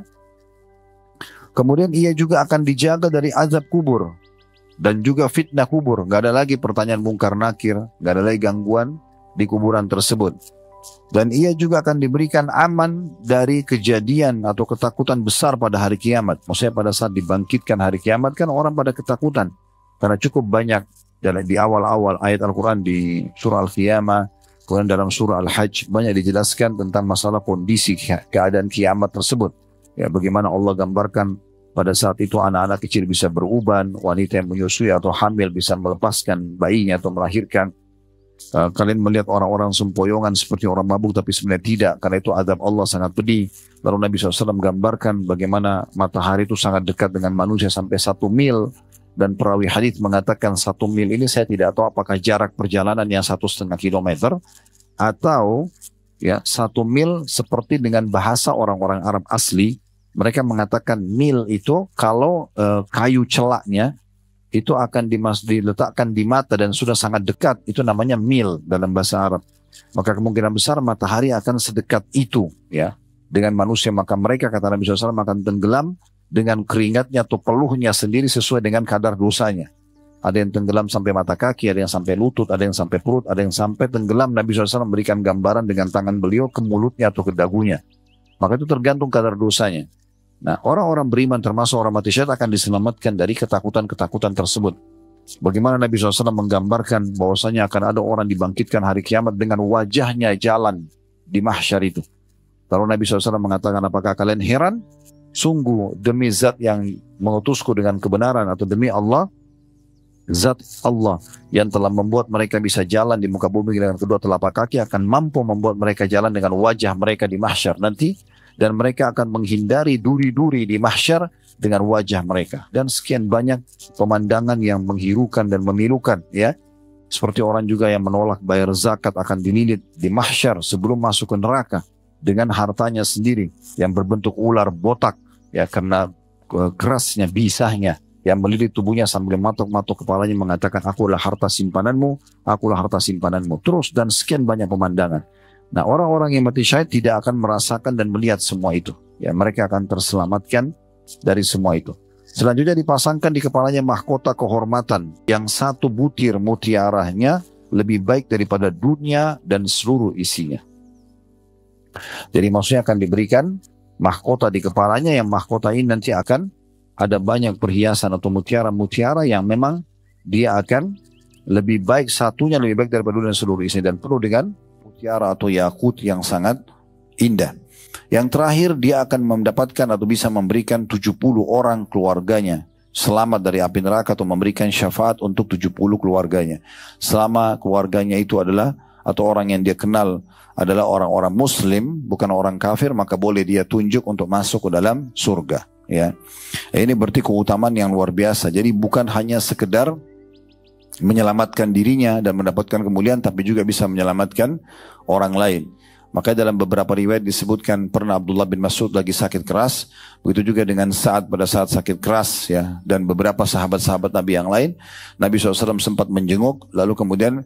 Kemudian ia juga akan dijaga dari azab kubur dan juga fitnah kubur. Gak ada lagi pertanyaan mungkar nakir, gak ada lagi gangguan di kuburan tersebut. Dan ia juga akan diberikan aman dari kejadian atau ketakutan besar pada hari kiamat. Maksudnya pada saat dibangkitkan hari kiamat kan orang pada ketakutan. Karena cukup banyak di awal-awal ayat Al-Quran di surah Al-Qiyamah, kemudian dalam surah Al-Hajj banyak dijelaskan tentang masalah kondisi keadaan kiamat tersebut. Ya, bagaimana Allah gambarkan pada saat itu anak-anak kecil bisa beruban, wanita yang menyusui atau hamil bisa melepaskan bayinya atau melahirkan. Kalian melihat orang-orang sempoyongan seperti orang mabuk, tapi sebenarnya tidak, karena itu azab Allah sangat pedih. Lalu Nabi SAW menggambarkan bagaimana matahari itu sangat dekat dengan manusia sampai 1 mil, dan perawi hadits mengatakan 1 mil ini saya tidak tahu apakah jarak perjalanan yang 1,5 kilometer atau ya 1 mil seperti dengan bahasa orang-orang Arab asli. Mereka mengatakan mil itu kalau kayu celaknya itu akan diletakkan di mata dan sudah sangat dekat, itu namanya mil dalam bahasa Arab. Maka kemungkinan besar matahari akan sedekat itu, ya, dengan manusia. Maka mereka, kata Nabi SAW, akan tenggelam dengan keringatnya atau peluhnya sendiri sesuai dengan kadar dosanya. Ada yang tenggelam sampai mata kaki, ada yang sampai lutut, ada yang sampai perut, ada yang sampai tenggelam. Nabi SAW memberikan gambaran dengan tangan beliau ke mulutnya atau ke dagunya. Maka itu tergantung kadar dosanya. Nah, orang-orang beriman termasuk orang mati syahid akan diselamatkan dari ketakutan-ketakutan tersebut. Bagaimana Nabi SAW menggambarkan bahwasanya akan ada orang dibangkitkan hari kiamat dengan wajahnya jalan di mahsyar itu. Lalu Nabi SAW mengatakan, apakah kalian heran? Sungguh demi zat yang mengutusku dengan kebenaran, atau demi Allah, zat Allah yang telah membuat mereka bisa jalan di muka bumi dengan kedua telapak kaki akan mampu membuat mereka jalan dengan wajah mereka di mahsyar nanti. Dan mereka akan menghindari duri-duri di mahsyar dengan wajah mereka. Dan sekian banyak pemandangan yang menghirukan dan memilukan, ya. Seperti orang juga yang menolak bayar zakat akan dililit di mahsyar sebelum masuk ke neraka dengan hartanya sendiri yang berbentuk ular botak, ya, karena kerasnya bisahnya yang melilit tubuhnya sambil matok-matok kepalanya mengatakan, akulah harta simpananmu, akulah harta simpananmu. Terus dan sekian banyak pemandangan. Nah, orang-orang yang mati syahid tidak akan merasakan dan melihat semua itu. Ya, mereka akan terselamatkan dari semua itu. Selanjutnya dipasangkan di kepalanya mahkota kehormatan yang satu butir mutiaranya lebih baik daripada dunia dan seluruh isinya. Jadi maksudnya akan diberikan mahkota di kepalanya, yang mahkota ini nanti akan ada banyak perhiasan atau mutiara-mutiara yang memang dia akan lebih baik, satunya lebih baik daripada dunia dan seluruh isinya, dan penuh dengan mutiara atau yakut yang sangat indah. Yang terakhir, dia akan mendapatkan atau bisa memberikan 70 orang keluarganya selamat dari api neraka, atau memberikan syafaat untuk 70 keluarganya. Selama keluarganya itu adalah, atau orang yang dia kenal adalah orang-orang muslim, bukan orang kafir, maka boleh dia tunjuk untuk masuk ke dalam surga. Ya, ini berarti keutamaan yang luar biasa. Jadi bukan hanya sekedar menyelamatkan dirinya dan mendapatkan kemuliaan, tapi juga bisa menyelamatkan orang lain. Maka dalam beberapa riwayat disebutkan pernah Abdullah bin Mas'ud lagi sakit keras, begitu juga dengan Sa'ad pada saat sakit keras, ya, dan beberapa sahabat-sahabat Nabi yang lain. Nabi SAW sempat menjenguk, lalu kemudian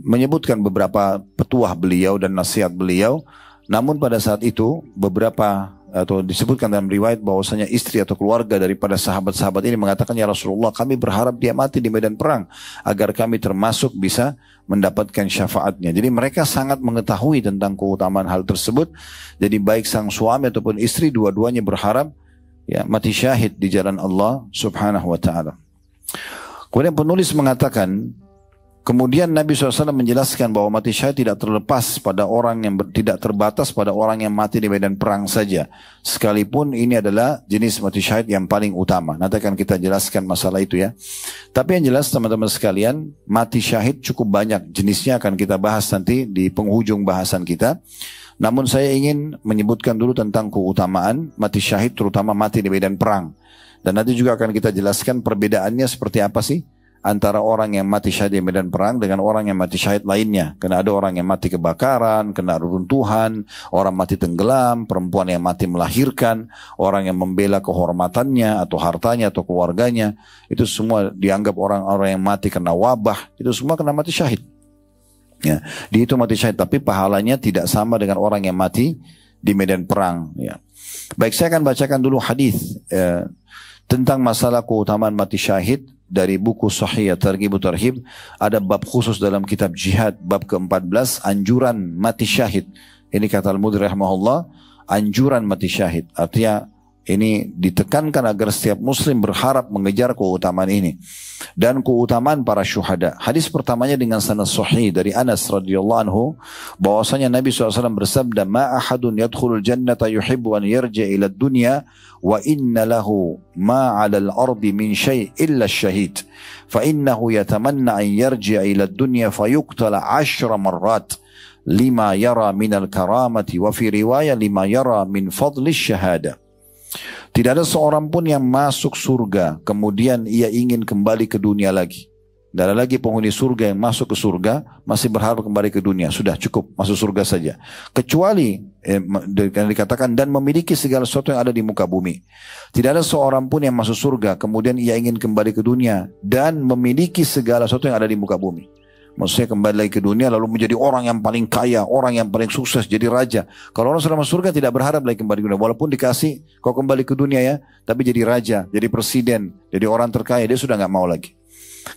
menyebutkan beberapa petuah beliau dan nasihat beliau. Namun pada saat itu beberapa, atau disebutkan dalam riwayat bahwasanya istri atau keluarga daripada sahabat-sahabat ini mengatakan, ya Rasulullah, kami berharap dia mati di medan perang agar kami termasuk bisa mendapatkan syafaatnya. Jadi mereka sangat mengetahui tentang keutamaan hal tersebut. Jadi baik sang suami ataupun istri, dua-duanya berharap, ya, mati syahid di jalan Allah Subhanahu wa taala. Kemudian penulis mengatakan, kemudian Nabi SAW menjelaskan bahwa mati syahid tidak terlepas pada orang yang tidak terbatas pada orang yang mati di medan perang saja. Sekalipun ini adalah jenis mati syahid yang paling utama. Nanti akan kita jelaskan masalah itu, ya. Tapi yang jelas teman-teman sekalian, mati syahid cukup banyak jenisnya, akan kita bahas nanti di penghujung bahasan kita. Namun saya ingin menyebutkan dulu tentang keutamaan mati syahid, terutama mati di medan perang. Dan nanti juga akan kita jelaskan perbedaannya seperti apa sih antara orang yang mati syahid di medan perang dengan orang yang mati syahid lainnya. Karena ada orang yang mati kebakaran, kena runtuhan, orang mati tenggelam, perempuan yang mati melahirkan, orang yang membela kehormatannya atau hartanya atau keluarganya. Itu semua dianggap orang-orang yang mati kena wabah. Itu semua kena mati syahid. Ya, di itu mati syahid, tapi pahalanya tidak sama dengan orang yang mati di medan perang. Ya. Baik, saya akan bacakan dulu hadis tentang masalah keutamaan mati syahid dari buku Sahih Targhib Tarhib. Ada bab khusus dalam kitab jihad, bab ke-14, anjuran mati syahid. Ini kata Al-Mudri rahimahullah, anjuran mati syahid. Artinya ini ditekankan agar setiap muslim berharap mengejar keutamaan ini dan keutamaan para syuhada. Hadis pertamanya dengan sanad sahih dari Anas radhiyallahu anhu, bahwasanya Nabi SAW bersabda, ma ahadun yadkhulul jannata yuhibbu an yarji ila dunya wa inna lahu ma 'ala al-ardi min syai' illa asy-syahid fa innahu yatamanna an yarji ila dunya fayuqtala 10 marrat lima yara min al-karamati wa fi riwayah lima yara min fadli syahada. Tidak ada seorang pun yang masuk surga kemudian ia ingin kembali ke dunia lagi. Tidak ada lagi penghuni surga yang masuk ke surga masih berharap kembali ke dunia. Sudah cukup masuk surga saja. Kecuali dikatakan dan memiliki segala sesuatu yang ada di muka bumi. Tidak ada seorang pun yang masuk surga kemudian ia ingin kembali ke dunia dan memiliki segala sesuatu yang ada di muka bumi. Maksudnya kembali lagi ke dunia lalu menjadi orang yang paling kaya, orang yang paling sukses, jadi raja. Kalau orang sudah masuk surga tidak berharap lagi kembali ke dunia. Walaupun dikasih kau kembali ke dunia, ya, tapi jadi raja, jadi presiden, jadi orang terkaya, dia sudah nggak mau lagi.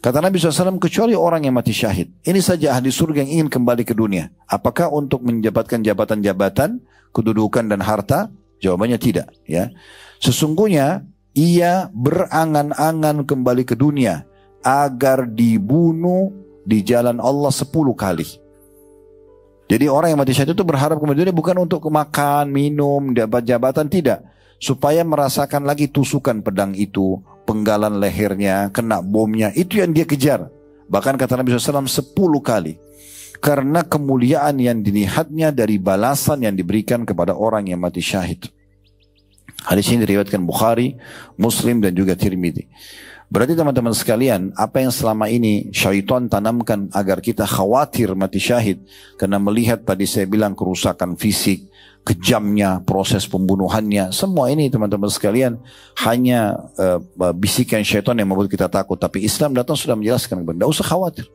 Kata Nabi SAW, kecuali orang yang mati syahid. Ini saja ahli surga yang ingin kembali ke dunia. Apakah untuk mendapatkan jabatan-jabatan, kedudukan dan harta? Jawabannya tidak. Ya, sesungguhnya ia berangan-angan kembali ke dunia agar dibunuh di jalan Allah 10 kali. Jadi orang yang mati syahid itu berharap kemudian bukan untuk makan, minum, dapat jabatan, tidak. Supaya merasakan lagi tusukan pedang itu, penggalan lehernya, kena bomnya, itu yang dia kejar. Bahkan kata Nabi SAW 10 kali. Karena kemuliaan yang dilihatnya dari balasan yang diberikan kepada orang yang mati syahid. Hadis ini diriwayatkan Bukhari, Muslim dan juga Tirmidzi. Berarti teman-teman sekalian, apa yang selama ini syaitan tanamkan agar kita khawatir mati syahid, karena melihat tadi saya bilang kerusakan fisik, kejamnya proses pembunuhannya, semua ini teman-teman sekalian hanya bisikan syaitan yang membuat kita takut. Tapi Islam datang sudah menjelaskan, tidak usah khawatir.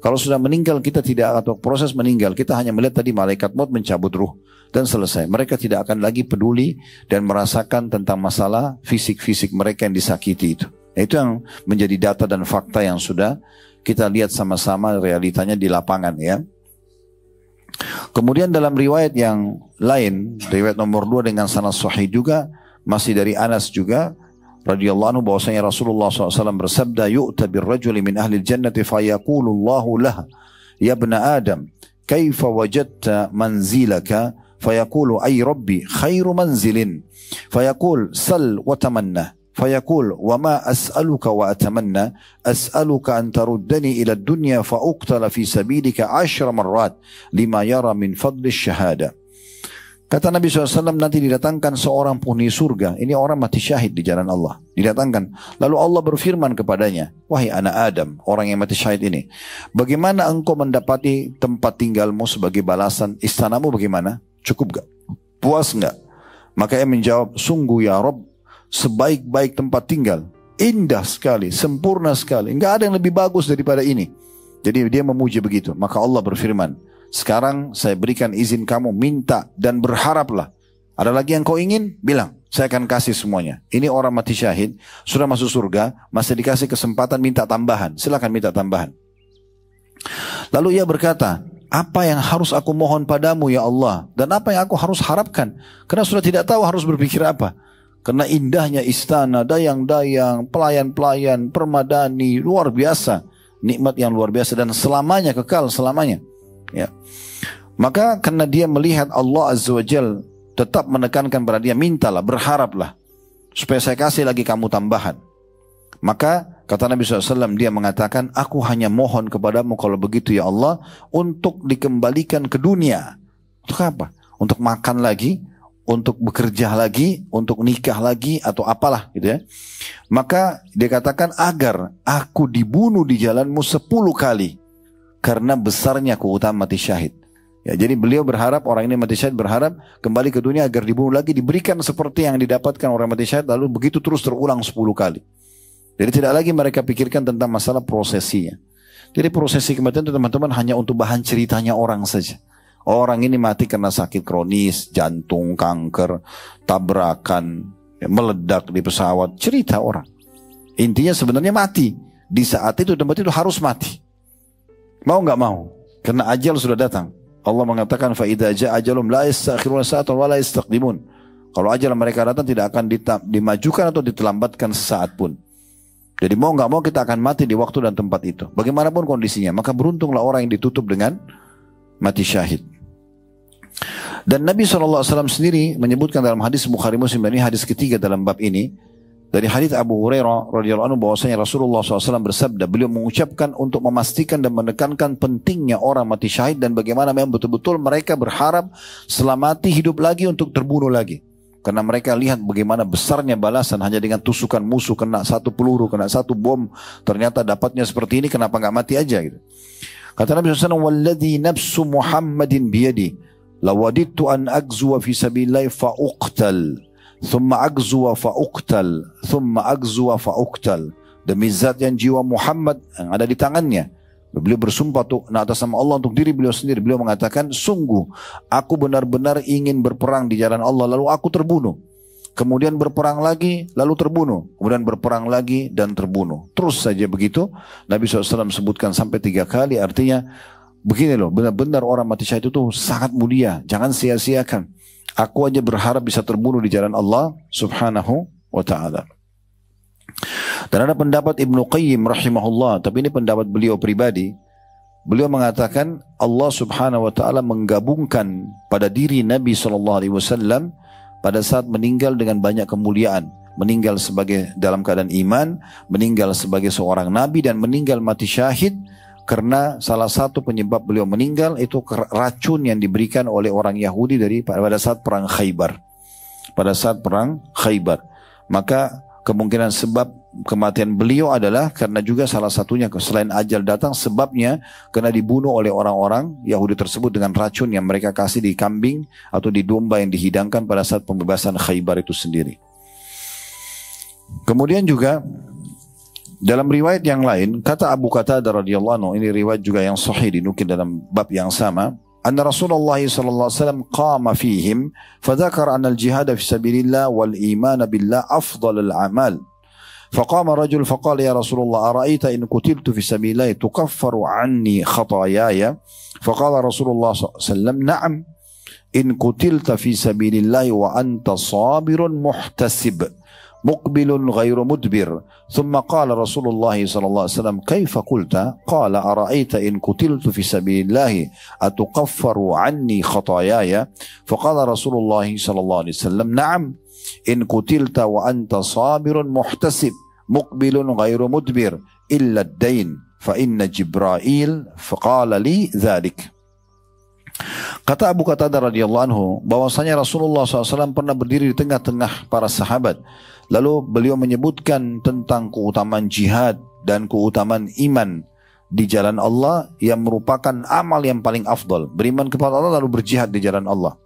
Kalau sudah meninggal kita tidak, atau proses meninggal kita hanya melihat tadi malaikat maut mencabut ruh dan selesai. Mereka tidak akan lagi peduli dan merasakan tentang masalah fisik-fisik mereka yang disakiti itu. Nah, itu yang menjadi data dan fakta yang sudah kita lihat sama-sama realitanya di lapangan ya. Kemudian dalam riwayat yang lain, riwayat nomor 2 dengan sanad sahih juga, masih dari Anas juga radhiyallahu anhu, bahwasanya Rasulullah SAW bersabda, yu'ta birrajuli min ahli jannati fayaqulu Allahu lah ya ibna Adam kaifa wajadta manzilaka fayaqulu ay rabbi khairu manzilin fayaqul sal wa tamanna فيقول وما أسألك وأتمنى أسألك أن تردني إلى الدنيا فأقتل في سبيلك 10 مرات لما يرى من فضل الشهادة. Kata Nabi SAW, nanti didatangkan seorang penghuni surga. Ini orang mati syahid di jalan Allah. Didatangkan. Lalu Allah berfirman kepadanya, wahai anak Adam, orang yang mati syahid ini, bagaimana engkau mendapati tempat tinggalmu sebagai balasan? Istanamu bagaimana? Cukup gak? Puas gak? Maka ia menjawab, sungguh ya Rabb, sebaik-baik tempat tinggal, indah sekali, sempurna sekali, enggak ada yang lebih bagus daripada ini. Jadi dia memuji begitu. Maka Allah berfirman, sekarang saya berikan izin kamu minta dan berharaplah. Ada lagi yang kau ingin? Bilang, saya akan kasih semuanya. Ini orang mati syahid, sudah masuk surga, masih dikasih kesempatan minta tambahan. Silakan minta tambahan. Lalu ia berkata, apa yang harus aku mohon padamu ya Allah? Dan apa yang aku harus harapkan? Karena sudah tidak tahu harus berpikir apa. Karena indahnya istana, dayang-dayang, pelayan-pelayan, permadani, luar biasa. Nikmat yang luar biasa dan selamanya, kekal selamanya. Ya. Maka karena dia melihat Allah Azza wa Jal tetap menekankan pada dia, mintalah, berharaplah. Supaya saya kasih lagi kamu tambahan. Maka kata Nabi SAW, dia mengatakan, aku hanya mohon kepadamu kalau begitu ya Allah, untuk dikembalikan ke dunia. Untuk apa? Untuk makan lagi, untuk bekerja lagi, untuk nikah lagi, atau apalah gitu ya. Maka dia katakan, agar aku dibunuh di jalanmu 10 kali karena besarnya keutamaan mati syahid. Ya, jadi beliau berharap, orang ini mati syahid berharap kembali ke dunia agar dibunuh lagi, diberikan seperti yang didapatkan orang mati syahid, lalu begitu terus terulang 10 kali. Jadi tidak lagi mereka pikirkan tentang masalah prosesinya. Jadi prosesi kematian itu teman-teman hanya untuk bahan ceritanya orang saja. Orang ini mati karena sakit kronis, jantung, kanker, tabrakan, meledak di pesawat. Cerita orang. Intinya sebenarnya mati. Di saat itu, tempat itu harus mati. Mau nggak mau? Karena ajal sudah datang. Allah mengatakan, فَإِذَا جَاءَ أَجَلُهُمْ لَا يَسْتَأْخِرُونَ سَاعَةً وَلَا يَسْتَقْدِمُونَ. Kalau ajal mereka datang tidak akan dimajukan atau diterlambatkan sesaat pun. Jadi mau nggak mau kita akan mati di waktu dan tempat itu. Bagaimanapun kondisinya. Maka beruntunglah orang yang ditutup dengan mati syahid. Dan Nabi SAW sendiri menyebutkan dalam hadis Bukhari Muslim, ini hadis ketiga dalam bab ini, dari hadis Abu Hurairah radhiyallahu anhu, bahwasanya Rasulullah SAW bersabda, beliau mengucapkan untuk memastikan dan menekankan pentingnya orang mati syahid dan bagaimana memang betul-betul mereka berharap setelah mati hidup lagi untuk terbunuh lagi. Karena mereka lihat bagaimana besarnya balasan hanya dengan tusukan musuh, kena satu peluru, kena satu bom, ternyata dapatnya seperti ini, kenapa nggak mati aja gitu. Kata Nabi SAW, walladhi nafsu Muhammadin biyadi lawadittu an agzuwa fi sabilillah fa uqtal thumma agzuwa fa uqtal thumma agzuwa fa uqtal. Demi zat yang jiwa Muhammad yang ada di tangannya, beliau bersumpah atas nama Allah untuk diri beliau sendiri. Beliau mengatakan, sungguh aku benar-benar ingin berperang di jalan Allah, lalu aku terbunuh. Kemudian berperang lagi, lalu terbunuh. Kemudian berperang lagi dan terbunuh. Terus saja begitu. Nabi SAW sebutkan sampai 3 kali. Artinya begini loh, benar-benar orang mati syahid itu sangat mulia. Jangan sia-siakan. Aku aja berharap bisa terbunuh di jalan Allah Subhanahu wa ta'ala. Dan ada pendapat Ibnu Qayyim rahimahullah, tapi ini pendapat beliau pribadi. Beliau mengatakan Allah Subhanahu wa ta'ala menggabungkan pada diri Nabi SAW pada saat meninggal dengan banyak kemuliaan. Meninggal sebagai dalam keadaan iman, meninggal sebagai seorang nabi, dan meninggal mati syahid. Karena salah satu penyebab beliau meninggal itu racun yang diberikan oleh orang Yahudi pada saat perang Khaybar. Pada saat perang Khaybar. Maka kemungkinan sebab kematian beliau adalah karena juga salah satunya selain ajal datang sebabnya karena dibunuh oleh orang-orang Yahudi tersebut dengan racun yang mereka kasih di kambing atau di domba yang dihidangkan pada saat pembebasan Khaybar itu sendiri. Kemudian juga dalam riwayat yang lain kata Abu Qatadah radhiyallahu anhu, ini riwayat juga yang sahih dinukil dalam bab yang sama, anna Rasulullah sallallahu alaihi wasallam qama fihim fadzakara anna al-jihad fi sabilillah wal iman billah afdalul amal. فقام رجل فقال يا رسول الله أرأيت إن قتلت في سبيل الله تكفر عني خطاياي فقال رسول الله صلى الله عليه وسلم نعم إن قتلت في سبيل الله وأنت صابر محتسب مقبل غير مدبر ثم قال رسول الله صلى الله عليه وسلم كيف قلت قال أرأيت إن قتلت في سبيل الله أتكفر عني خطاياي فقال رسول الله صلى الله عليه وسلم نعم إن قتلت وأنت صابر محتسب مقبل غير مدبر إلا الدين فإن جبرائيل فقال لي ذلك. Kata Abu Qatadah radhiyallahu anhu bahwasanya Rasulullah SAW pernah berdiri di tengah-tengah para sahabat. Lalu beliau menyebutkan tentang keutamaan jihad dan keutamaan iman di jalan Allah yang merupakan amal yang paling afdal. Beriman kepada Allah lalu berjihad di jalan Allah.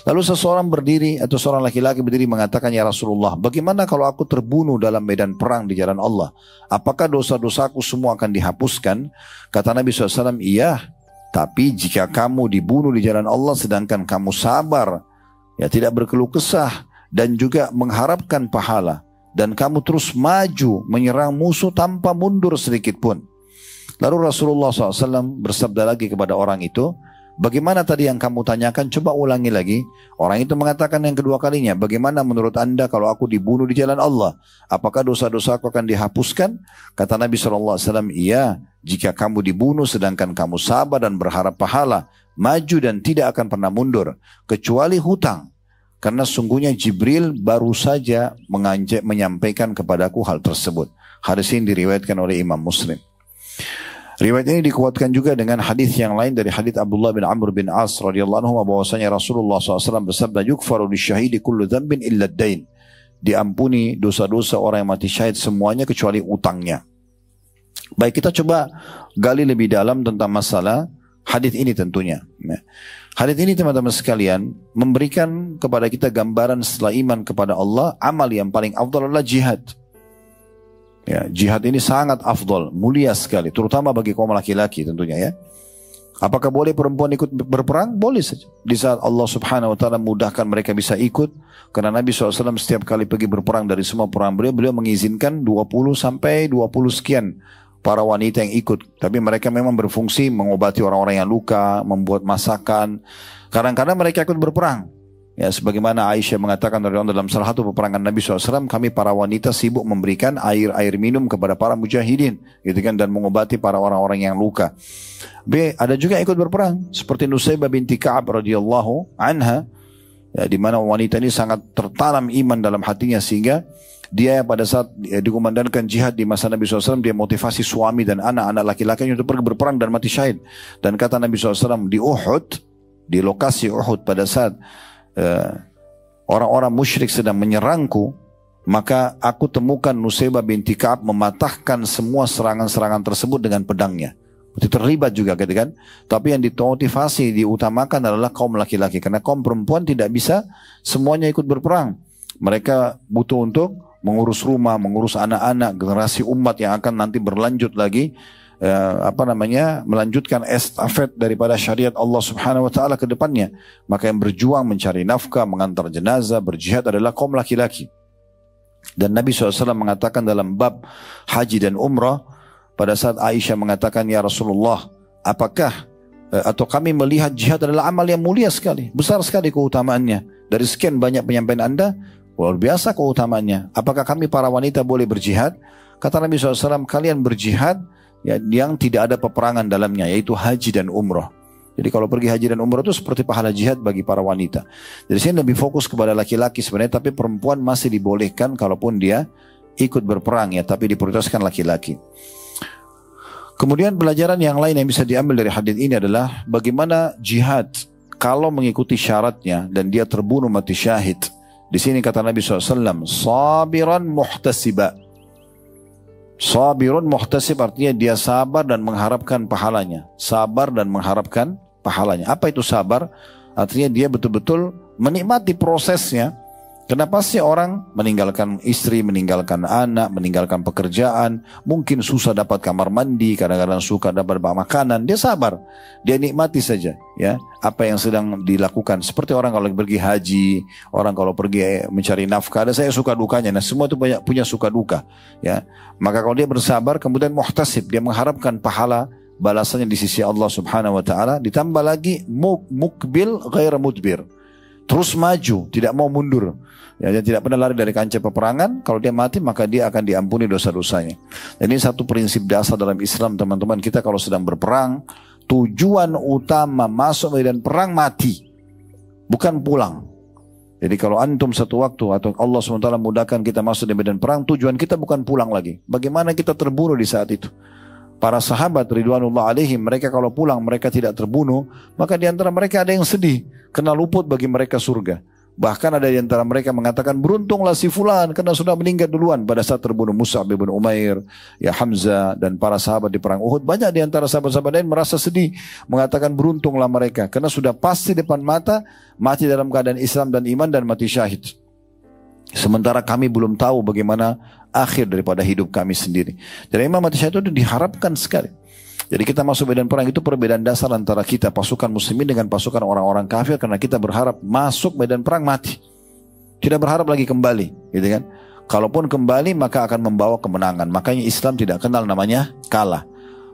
Lalu seseorang berdiri atau seorang laki-laki berdiri mengatakan, ya Rasulullah, bagaimana kalau aku terbunuh dalam medan perang di jalan Allah? Apakah dosa-dosaku semua akan dihapuskan? Kata Nabi SAW, iya. Tapi jika kamu dibunuh di jalan Allah sedangkan kamu sabar, ya tidak berkeluh kesah dan juga mengharapkan pahala, dan kamu terus maju menyerang musuh tanpa mundur sedikit pun. Lalu Rasulullah SAW bersabda lagi kepada orang itu, bagaimana tadi yang kamu tanyakan? Coba ulangi lagi. Orang itu mengatakan yang kedua kalinya, bagaimana menurut anda kalau aku dibunuh di jalan Allah? Apakah dosa-dosaku akan dihapuskan? Kata Nabi SAW, iya. Jika kamu dibunuh sedangkan kamu sabar dan berharap pahala, maju dan tidak akan pernah mundur, kecuali hutang. Karena sungguhnya Jibril baru saja menyampaikan kepadaku hal tersebut. Hadis ini diriwayatkan oleh Imam Muslim. Riwayat ini dikuatkan juga dengan hadis yang lain dari hadis Abdullah bin Amr bin As radhiyallahu anhu bahwasanya Rasulullah SAW bersabda, "Yukfaru lisyahidi kullu dzambin illa ad-dain." Diampuni dosa-dosa orang yang mati syahid semuanya kecuali utangnya. Baik, kita coba gali lebih dalam tentang masalah hadis ini tentunya. Hadis ini teman-teman sekalian memberikan kepada kita gambaran setelah iman kepada Allah, amal yang paling afdal adalah jihad. Ya, jihad ini sangat afdal, mulia sekali, terutama bagi kaum laki-laki tentunya ya. Apakah boleh perempuan ikut berperang? Boleh saja. Di saat Allah Subhanahu wa taala mudahkan mereka bisa ikut, karena Nabi SAW setiap kali pergi berperang dari semua perang beliau mengizinkan 20 sampai 20 sekian para wanita yang ikut. Tapi mereka memang berfungsi mengobati orang-orang yang luka, membuat masakan. Kadang-kadang mereka ikut berperang. Ya, sebagaimana Aisyah mengatakan dalam salah satu peperangan Nabi SAW, kami para wanita sibuk memberikan air minum kepada para mujahidin, gitu kan, dan mengobati para orang-orang yang luka. B, ada juga yang ikut berperang seperti Nusaybah binti Ka'ab radhiyallahu anha, ya, di mana wanita ini sangat tertanam iman dalam hatinya sehingga dia pada saat dikumandangkan jihad di masa Nabi SAW, dia motivasi suami dan anak-anak laki-lakinya untuk pergi berperang dan mati syahid. Dan kata Nabi SAW, di Uhud, di lokasi Uhud pada saat orang-orang musyrik sedang menyerangku, maka aku temukan Nusaybah binti Ka'ab mematahkan semua serangan-serangan tersebut dengan pedangnya. Itu terlibat juga gitu kan. Tapi yang dimotivasi, diutamakan adalah kaum laki-laki, karena kaum perempuan tidak bisa semuanya ikut berperang. Mereka butuh untuk mengurus rumah, mengurus anak-anak, generasi umat yang akan nanti berlanjut lagi, melanjutkan estafet daripada syariat Allah Subhanahu wa taala ke depannya. Maka yang berjuang mencari nafkah, mengantar jenazah, berjihad adalah kaum laki-laki. Dan Nabi SAW mengatakan dalam bab haji dan umrah, pada saat Aisyah mengatakan, ya Rasulullah, apakah atau kami melihat jihad adalah amal yang mulia sekali, besar sekali keutamaannya. Dari sekian banyak penyampaian anda, luar biasa keutamaannya. Apakah kami para wanita boleh berjihad? Kata Nabi SAW, kalian berjihad ya, yang tidak ada peperangan dalamnya, yaitu haji dan umrah. Jadi kalau pergi haji dan umrah itu seperti pahala jihad bagi para wanita. Jadi sini lebih fokus kepada laki-laki sebenarnya, tapi perempuan masih dibolehkan kalaupun dia ikut berperang ya, tapi diprioritaskan laki-laki. Kemudian pelajaran yang lain yang bisa diambil dari hadis ini adalah bagaimana jihad kalau mengikuti syaratnya dan dia terbunuh mati syahid. Di sini kata Nabi SAW, sabiran muhtasiba. Sabirun muhtasib artinya dia sabar dan mengharapkan pahalanya. Sabar dan mengharapkan pahalanya. Apa itu sabar? Artinya dia betul-betul menikmati prosesnya. Kenapa sih orang meninggalkan istri, meninggalkan anak, meninggalkan pekerjaan, mungkin susah dapat kamar mandi, kadang-kadang suka dapat makanan, dia sabar, dia nikmati saja ya apa yang sedang dilakukan. Seperti orang kalau pergi haji, orang kalau pergi mencari nafkah, ada saya suka dukanya. Nah semua itu banyak punya suka duka ya. Maka kalau dia bersabar, kemudian muhtasib, dia mengharapkan pahala balasannya di sisi Allah Subhanahu Wa Taala. Ditambah lagi mukbil ghair mudbir, terus maju, tidak mau mundur. Ya, dia tidak pernah lari dari kancah peperangan. Kalau dia mati maka dia akan diampuni dosa-dosanya. Dan ini satu prinsip dasar dalam Islam teman-teman. Kita kalau sedang berperang, tujuan utama masuk medan perang mati, bukan pulang. Jadi kalau antum satu waktu atau Allah SWT mudahkan kita masuk di medan perang, tujuan kita bukan pulang lagi. Bagaimana kita terbunuh di saat itu. Para sahabat ridwanullah alaihim, mereka kalau pulang mereka tidak terbunuh, maka di antara mereka ada yang sedih, kena luput bagi mereka surga. Bahkan ada di antara mereka mengatakan beruntunglah si fulan karena sudah meninggal duluan pada saat terbunuh Mus'ab bin Umair, ya Hamzah dan para sahabat di perang Uhud. Banyak di antara sahabat-sahabat lain merasa sedih, mengatakan beruntunglah mereka karena sudah pasti depan mata mati dalam keadaan Islam dan iman dan mati syahid. Sementara kami belum tahu bagaimana akhir daripada hidup kami sendiri. Jadi imam mati syahid itu diharapkan sekali. Jadi kita masuk medan perang itu perbedaan dasar antara kita pasukan muslimin dengan pasukan orang-orang kafir, karena kita berharap masuk medan perang mati. Tidak berharap lagi kembali, gitu kan? Kalaupun kembali maka akan membawa kemenangan. Makanya Islam tidak kenal namanya kalah.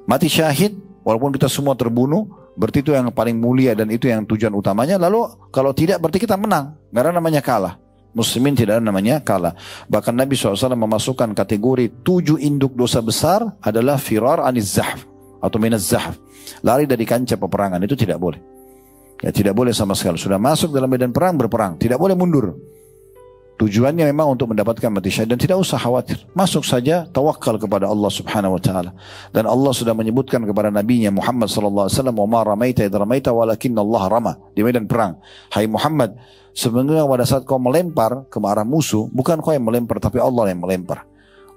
Mati syahid walaupun kita semua terbunuh, berarti itu yang paling mulia dan itu yang tujuan utamanya. Lalu kalau tidak berarti kita menang. Nggak ada namanya kalah. Muslimin tidak ada namanya kalah. Bahkan Nabi SAW memasukkan kategori 7 induk dosa besar adalah firar aniz zahf atau minaz zahf, lari dari kancah peperangan. Itu tidak boleh ya, tidak boleh sama sekali. Sudah masuk dalam medan perang, berperang, tidak boleh mundur. Tujuannya memang untuk mendapatkan mati syahid dan tidak usah khawatir, masuk saja, tawakal kepada Allah Subhanahu Wa Taala. Dan Allah sudah menyebutkan kepada nabinya Muhammad sallallahu alaihi wasallam, "Wa ma ramaita idh ramaita walakinna Allah rama." Di medan perang, hai Muhammad, sebenarnya pada saat kau melempar ke arah musuh, bukan kau yang melempar tapi Allah yang melempar.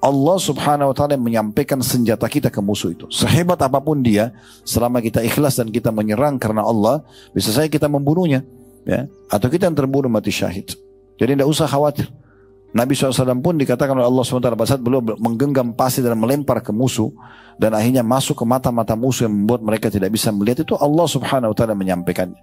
Allah Subhanahu Wa Taala menyampaikan senjata kita ke musuh itu. Sehebat apapun dia, selama kita ikhlas dan kita menyerang karena Allah, bisa saja kita membunuhnya, ya, atau kita yang terbunuh mati syahid. Jadi tidak usah khawatir. Nabi SAW pun dikatakan oleh Allah SWT pada saat beliau menggenggam pasir dan melempar ke musuh, dan akhirnya masuk ke mata-mata musuh yang membuat mereka tidak bisa melihat, itu Allah Subhanahu Wa Taala menyampaikannya.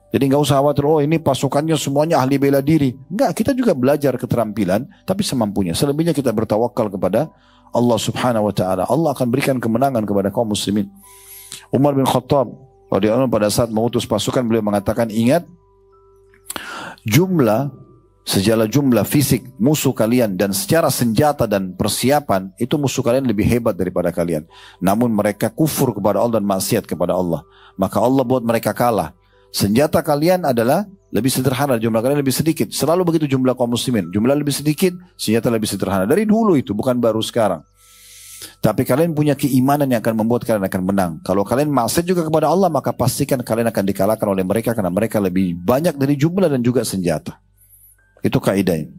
Jadi nggak usah khawatir, oh ini pasukannya semuanya ahli bela diri. Enggak, kita juga belajar keterampilan, tapi semampunya. Selebihnya kita bertawakal kepada Allah Subhanahu Wa Taala. Allah akan berikan kemenangan kepada kaum muslimin. Umar bin Khattab radhiyallahu anhu pada saat mengutus pasukan, beliau mengatakan, ingat, secara jumlah fisik musuh kalian dan secara senjata dan persiapan itu musuh kalian lebih hebat daripada kalian. Namun mereka kufur kepada Allah dan maksiat kepada Allah. Maka Allah buat mereka kalah. Senjata kalian adalah lebih sederhana, jumlah kalian lebih sedikit. Selalu begitu jumlah kaum muslimin. Jumlah lebih sedikit, senjata lebih sederhana. Dari dulu itu, bukan baru sekarang. Tapi kalian punya keimanan yang akan membuat kalian akan menang. Kalau kalian maksiat juga kepada Allah, maka pastikan kalian akan dikalahkan oleh mereka, karena mereka lebih banyak dari jumlah dan juga senjata. Itu kaidahnya.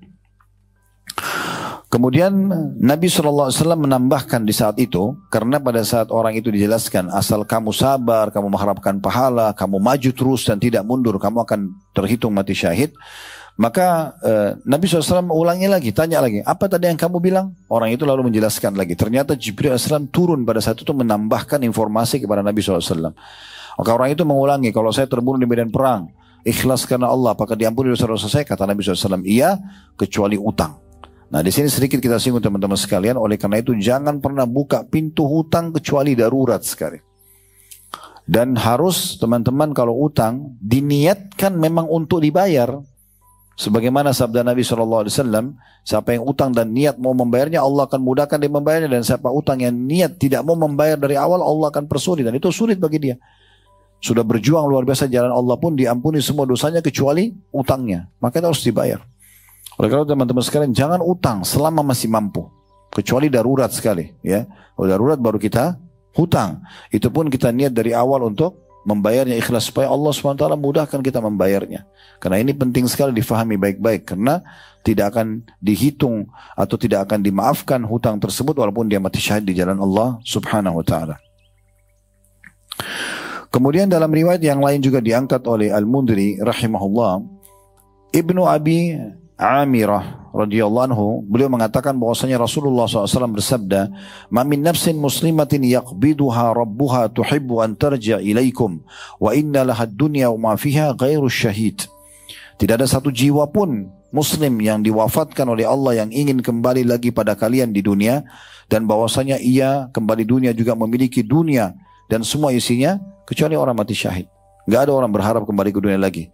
Kemudian Nabi SAW menambahkan di saat itu, karena pada saat orang itu dijelaskan, asal kamu sabar, kamu mengharapkan pahala, kamu maju terus dan tidak mundur, kamu akan terhitung mati syahid. Maka Nabi SAW ulangi lagi, tanya lagi, apa tadi yang kamu bilang? Orang itu lalu menjelaskan lagi. Ternyata Jibril AS turun pada saat itu menambahkan informasi kepada Nabi SAW. Maka orang itu mengulangi, kalau saya terbunuh di medan perang, ikhlas karena Allah, apakah diampuni dosa-dosa saya? Kata Nabi SAW, iya, kecuali utang. Nah di sini sedikit kita singgung teman-teman sekalian. Oleh karena itu jangan pernah buka pintu hutang kecuali darurat sekali. Dan harus teman-teman kalau utang diniatkan memang untuk dibayar. Sebagaimana sabda Nabi SAW, siapa yang utang dan niat mau membayarnya, Allah akan mudahkan dia membayarnya. Dan siapa utang yang niat tidak mau membayar dari awal, Allah akan persulit. Dan itu sulit bagi dia. Sudah berjuang luar biasa jalan Allah pun diampuni semua dosanya kecuali utangnya. Maka itu harus dibayar. Oleh karena teman-teman sekalian, jangan utang selama masih mampu, kecuali darurat sekali, ya. Kalau darurat baru kita hutang. Itu pun kita niat dari awal untuk membayarnya ikhlas supaya Allah SWT mudahkan kita membayarnya. Karena ini penting sekali difahami baik-baik, karena tidak akan dihitung atau tidak akan dimaafkan hutang tersebut walaupun dia mati syahid di jalan Allah Subhanahu wa taala. Kemudian dalam riwayat yang lain juga diangkat oleh Al-Mundhiri rahimahullah, Ibnu Abi Amirah radhiyallahu anhu, beliau mengatakan bahwasanya Rasulullah SAW bersabda, "Ma min nafsin muslimatin yaqbiduha rabbuha tuhibbu an tarja ilaikum wa inna laha ad-dunya wa ma fiha ghairu syahid." Tidak ada satu jiwa pun muslim yang diwafatkan oleh Allah yang ingin kembali lagi pada kalian di dunia, dan bahwasanya ia kembali dunia juga memiliki dunia dan semua isinya kecuali orang mati syahid. Enggak ada orang berharap kembali ke dunia lagi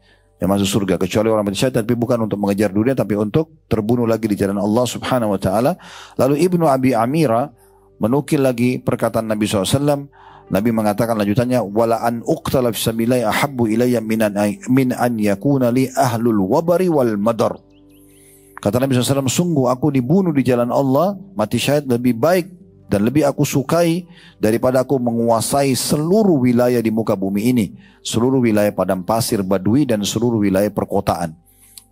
yang masuk surga kecuali orang mati syahid, tapi bukan untuk mengejar dunia, tapi untuk terbunuh lagi di jalan Allah Subhanahu wa taala. Lalu Ibnu Abi Amira menukil lagi perkataan Nabi SAW. Nabi mengatakan lanjutannya, wala an uqtala fi sabilillah ahabbu ilayya min an yakuna li ahlul wabari wal madar. Kata Nabi SAW, sungguh aku dibunuh di jalan Allah mati syahid lebih baik dan lebih aku sukai daripada aku menguasai seluruh wilayah di muka bumi ini, seluruh wilayah padang pasir badui dan seluruh wilayah perkotaan.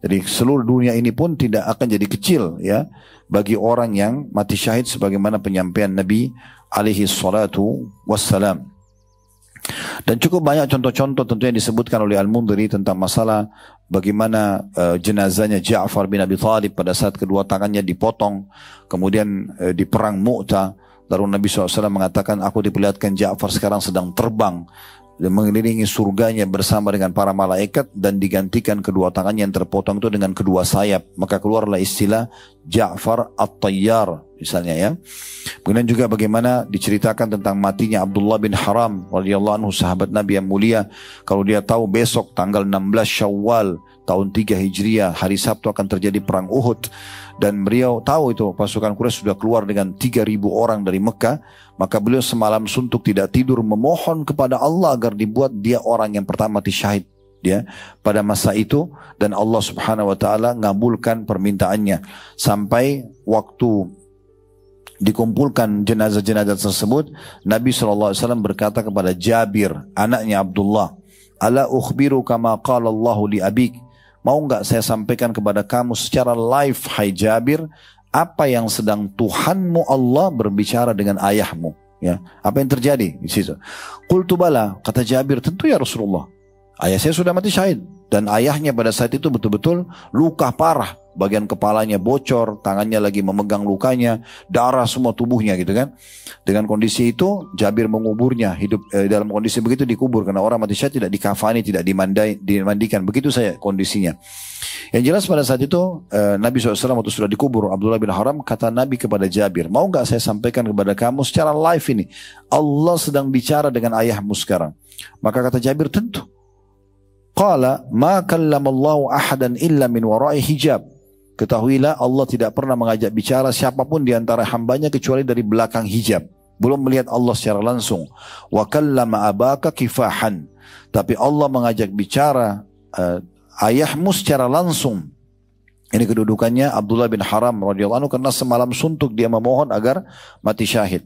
Jadi seluruh dunia ini pun tidak akan jadi kecil ya bagi orang yang mati syahid, sebagaimana penyampaian Nabi alaihi salatu wassalam. Dan cukup banyak contoh-contoh tentunya disebutkan oleh Al-Mundhiri tentang masalah bagaimana jenazahnya Ja'far bin Abi Thalib pada saat kedua tangannya dipotong, kemudian di perang Mu'tah. Lalu Nabi SAW mengatakan, aku diperlihatkan Ja'far sekarang sedang terbang dan mengelilingi surganya bersama dengan para malaikat, dan digantikan kedua tangannya yang terpotong itu dengan kedua sayap. Maka keluarlah istilah Ja'far At-Tayyar misalnya ya. Kemudian juga bagaimana diceritakan tentang matinya Abdullah bin Haram radhiyallahu anhu, sahabat Nabi yang mulia. Kalau dia tahu besok tanggal 16 Syawal tahun 3 Hijriah, hari Sabtu akan terjadi perang Uhud, dan beliau tahu itu pasukan Quraisy sudah keluar dengan 3.000 orang dari Mekah, maka beliau semalam suntuk tidak tidur memohon kepada Allah agar dibuat dia orang yang pertama mati syahid dia pada masa itu, dan Allah Subhanahu wa taala ngabulkan permintaannya. Sampai waktu dikumpulkan jenazah-jenazah tersebut, Nabi SAW berkata kepada Jabir, anaknya Abdullah, ala ukhbiru kama qala Allahu li abik, mau enggak saya sampaikan kepada kamu secara live, hai Jabir, apa yang sedang Tuhanmu Allah berbicara dengan ayahmu, ya, apa yang terjadi di situ. Qultu bala, kata Jabir, tentu ya Rasulullah, ayah saya sudah mati syahid, dan ayahnya pada saat itu betul-betul luka parah, bagian kepalanya bocor, tangannya lagi memegang lukanya, darah semua tubuhnya gitu kan. Dengan kondisi itu Jabir menguburnya, hidup dalam kondisi begitu dikubur, karena orang mati syahid tidak dikafani, tidak dimandikan, begitu saya kondisinya. Yang jelas pada saat itu Nabi SAW waktu sudah dikubur Abdullah bin Haram, kata Nabi kepada Jabir, mau nggak saya sampaikan kepada kamu secara live ini, Allah sedang bicara dengan ayahmu sekarang. Maka kata Jabir, tentu. Qala ma kallamallahu ahadan illa min wara'i hijab. Ketahuilah Allah tidak pernah mengajak bicara siapapun di antara hambanya kecuali dari belakang hijab. Belum melihat Allah secara langsung. Wa kallama abaka kifahan. Tapi Allah mengajak bicara ayahmu secara langsung. Ini kedudukannya Abdullah bin Haram radhiyallahu anhu, karena semalam suntuk dia memohon agar mati syahid.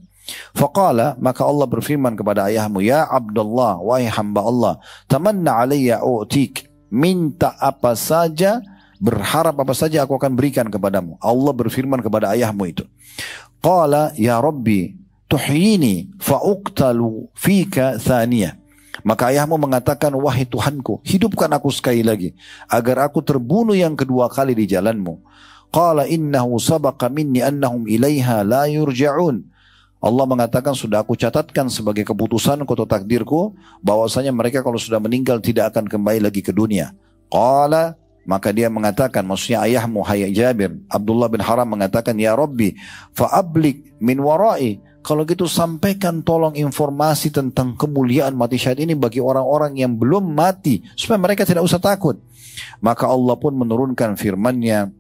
Faqala, maka Allah berfirman kepada ayahmu, ya Abdullah, wahai hamba Allah, tamanna alayya u'tik, minta apa saja, berharap apa saja aku akan berikan kepadamu. Allah berfirman kepada ayahmu itu. Qala ya Rabbi tuhyini fa'uqtalu fika thaniyah. Maka ayahmu mengatakan, wahai Tuhanku, hidupkan aku sekali lagi agar aku terbunuh yang kedua kali di jalanmu. Qala innahu sabaqa minni annahum ilaiha la yurja'un. Allah mengatakan, sudah aku catatkan sebagai keputusanku atau takdirku bahwasanya mereka kalau sudah meninggal tidak akan kembali lagi ke dunia. Qala, maka dia mengatakan, maksudnya ayahmu hai Jabir, Abdullah bin Haram mengatakan, ya Rabbi fa'ablik min warai. Kalau gitu sampaikan tolong informasi tentang kemuliaan mati syahid ini bagi orang-orang yang belum mati, supaya mereka tidak usah takut. Maka Allah pun menurunkan firman-Nya,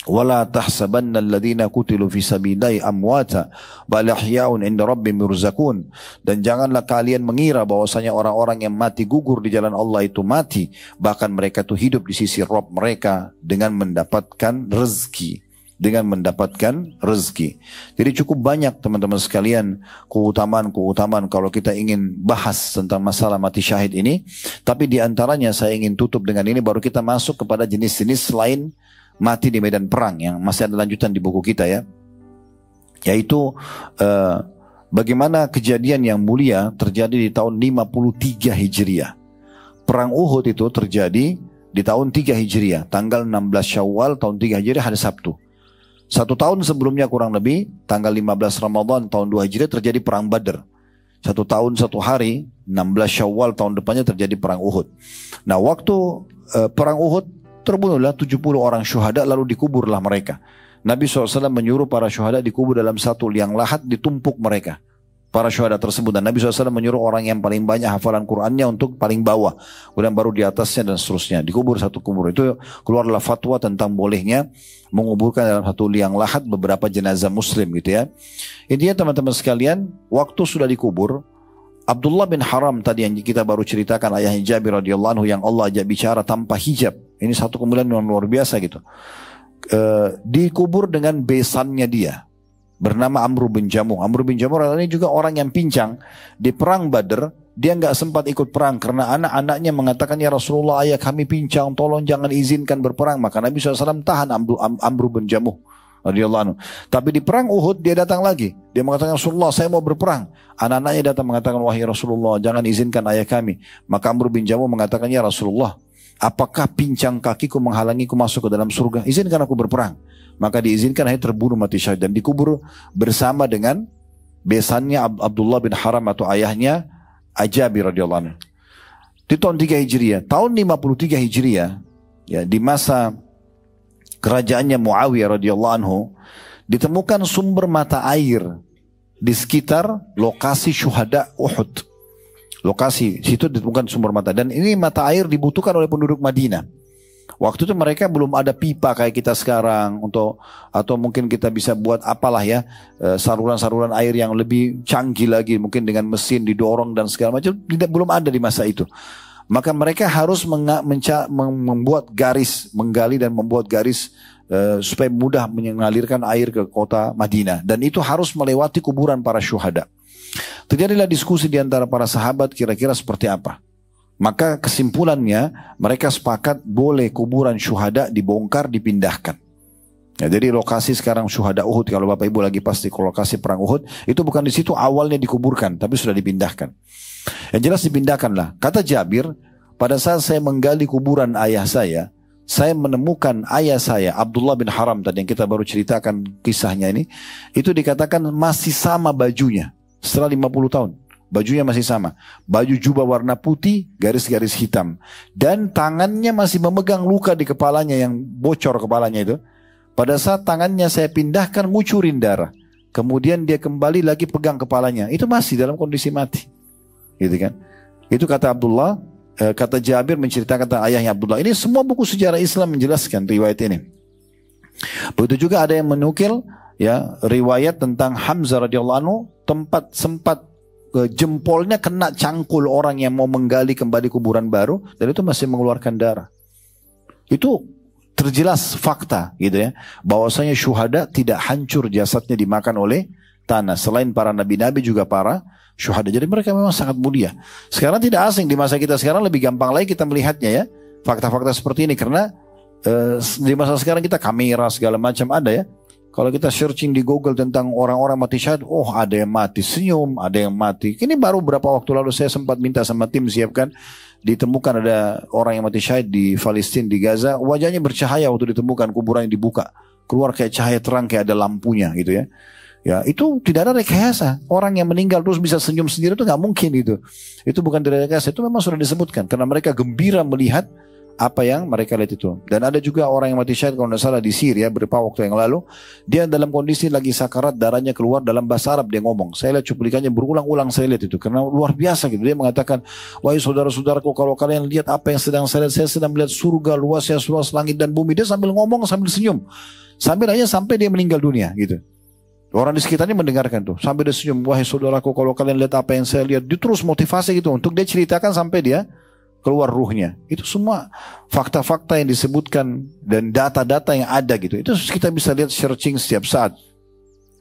wala tahsabanna alladhina qutilu fi sabilillahi amwata bal ahya'un 'inda rabbihim yurzaqun. Dan janganlah kalian mengira bahwasanya orang-orang yang mati gugur di jalan Allah itu mati, bahkan mereka itu hidup di sisi Rabb mereka dengan mendapatkan rezeki. dengan mendapatkan rezeki. Jadi cukup banyak teman-teman sekalian keutamaan-keutamaan kalau kita ingin bahas tentang masalah mati syahid ini. Tapi diantaranya saya ingin tutup dengan ini, baru kita masuk kepada jenis-jenis selain mati di medan perang yang masih ada lanjutan di buku kita ya. Yaitu bagaimana kejadian yang mulia terjadi di tahun 53 Hijriah. Perang Uhud itu terjadi di tahun 3 Hijriah, tanggal 16 Syawal tahun 3 Hijriah hari Sabtu. 1 tahun sebelumnya kurang lebih, tanggal 15 Ramadan tahun 2 Hijriah terjadi perang Badr. 1 tahun 1 hari, 16 Syawal tahun depannya terjadi perang Uhud. Nah waktu perang Uhud terbunuhlah 70 orang syuhada lalu dikuburlah mereka. Nabi SAW menyuruh para syuhada dikubur dalam satu liang lahat, ditumpuk mereka. Para syuhada tersebut, dan Nabi SAW menyuruh orang yang paling banyak hafalan Qur'annya untuk paling bawah, kemudian baru di atasnya dan seterusnya, dikubur satu kubur. Itu keluarlah fatwa tentang bolehnya menguburkan dalam satu liang lahat beberapa jenazah muslim gitu ya. Intinya teman-teman sekalian, waktu sudah dikubur, Abdullah bin Haram tadi yang kita baru ceritakan, ayahnya Jabir radhiyallahu anhu yang Allah ajak bicara tanpa hijab, ini satu kemuliaan yang luar biasa gitu. Dikubur dengan besannya dia, bernama Amr bin Jamuh. Amr bin Jamuh ini juga orang yang pincang. Di perang Badr dia nggak sempat ikut perang karena anak-anaknya mengatakan, ya Rasulullah, ayah kami pincang, tolong jangan izinkan berperang. Maka Nabi SAW tahan Amr bin Jamuh radhiyallahu anhu. Tapi di perang Uhud dia datang lagi. Dia mengatakan, Rasulullah saya mau berperang. Anak-anaknya datang mengatakan, wahai Rasulullah jangan izinkan ayah kami. Maka Amr bin Jamuh mengatakan, ya Rasulullah, apakah pincang kakiku menghalangiku masuk ke dalam surga? Izinkan aku berperang. Maka diizinkan, akhirnya terbunuh mati syahid dan dikubur bersama dengan besannya Abdullah bin Haram atau ayahnya Jabir radhiyallahu anhu. Di tahun 3 Hijriah, tahun 53 Hijriah, ya, di masa kerajaannya Muawiyah radhiyallahu anhu, ditemukan sumber mata air di sekitar lokasi syuhada Uhud. Lokasi situ ditemukan sumber mata, dan ini mata air dibutuhkan oleh penduduk Madinah. Waktu itu mereka belum ada pipa kayak kita sekarang atau mungkin kita bisa buat apalah ya, saluran-saluran air yang lebih canggih lagi, mungkin dengan mesin didorong dan segala macam, belum ada di masa itu. Maka mereka harus membuat garis, menggali dan membuat garis supaya mudah mengalirkan air ke kota Madinah, dan itu harus melewati kuburan para syuhada. Terjadilah diskusi di antara para sahabat kira-kira seperti apa. Maka kesimpulannya mereka sepakat boleh kuburan syuhada dibongkar, dipindahkan. Ya, jadi lokasi sekarang syuhada Uhud, kalau Bapak Ibu lagi pasti ke lokasi perang Uhud, itu bukan di situ awalnya dikuburkan, tapi sudah dipindahkan. Yang jelas dipindahkanlah. Kata Jabir, pada saat saya menggali kuburan ayah saya menemukan ayah saya Abdullah bin Haram tadi yang kita baru ceritakan kisahnya ini, itu dikatakan masih sama bajunya setelah 50 tahun. Bajunya masih sama. Baju jubah warna putih, garis-garis hitam. Dan tangannya masih memegang luka di kepalanya yang bocor kepalanya itu. Pada saat tangannya saya pindahkan, ngucurin darah. Kemudian dia kembali lagi pegang kepalanya. Itu masih dalam kondisi mati. Gitu kan. Itu kata Abdullah, kata Jabir menceritakan tentang ayahnya Abdullah. Ini semua buku sejarah Islam menjelaskan riwayat ini. Begitu juga ada yang menukil ya riwayat tentang Hamzah radhiyallahu anhu, sempat jempolnya kena cangkul orang yang mau menggali kembali kuburan baru, dan itu masih mengeluarkan darah. Itu terjelas fakta gitu ya, bahwasanya syuhada tidak hancur jasadnya dimakan oleh tanah. Selain para nabi-nabi juga para syuhada. Jadi mereka memang sangat mulia. Sekarang tidak asing, di masa kita sekarang lebih gampang lagi kita melihatnya ya, fakta-fakta seperti ini, karena di masa sekarang kita kamera segala macam ada ya. Kalau kita searching di Google tentang orang-orang mati syahid, oh ada yang mati senyum, ada yang mati. Ini baru beberapa waktu lalu saya sempat minta sama tim siapkan, ditemukan ada orang yang mati syahid di Palestina, di Gaza, wajahnya bercahaya waktu ditemukan, kuburan yang dibuka, keluar kayak cahaya terang, kayak ada lampunya gitu ya. Ya itu tidak ada rekayasa. Orang yang meninggal terus bisa senyum sendiri itu nggak mungkin itu. Itu bukan rekayasa, itu memang sudah disebutkan karena mereka gembira melihat apa yang mereka lihat itu. Dan ada juga orang yang mati syahid kalau tidak salah di Syria beberapa waktu yang lalu, dia dalam kondisi lagi sakarat, darahnya keluar, dalam bahasa Arab dia ngomong. Saya lihat cuplikannya berulang-ulang, saya lihat itu karena luar biasa gitu. Dia mengatakan, wahai saudara-saudaraku, kalau kalian lihat apa yang sedang saya lihat, saya sedang melihat surga luasnya, luas langit dan bumi. Dia sambil ngomong sambil senyum, sampai dia meninggal dunia gitu. Orang di sekitarnya mendengarkan tuh, sampai dia senyum, wahai saudaraku, kalau kalian lihat apa yang saya lihat. Dia terus motivasi gitu untuk dia ceritakan sampai dia keluar ruhnya. Itu semua fakta-fakta yang disebutkan dan data-data yang ada gitu. Itu kita bisa lihat searching setiap saat.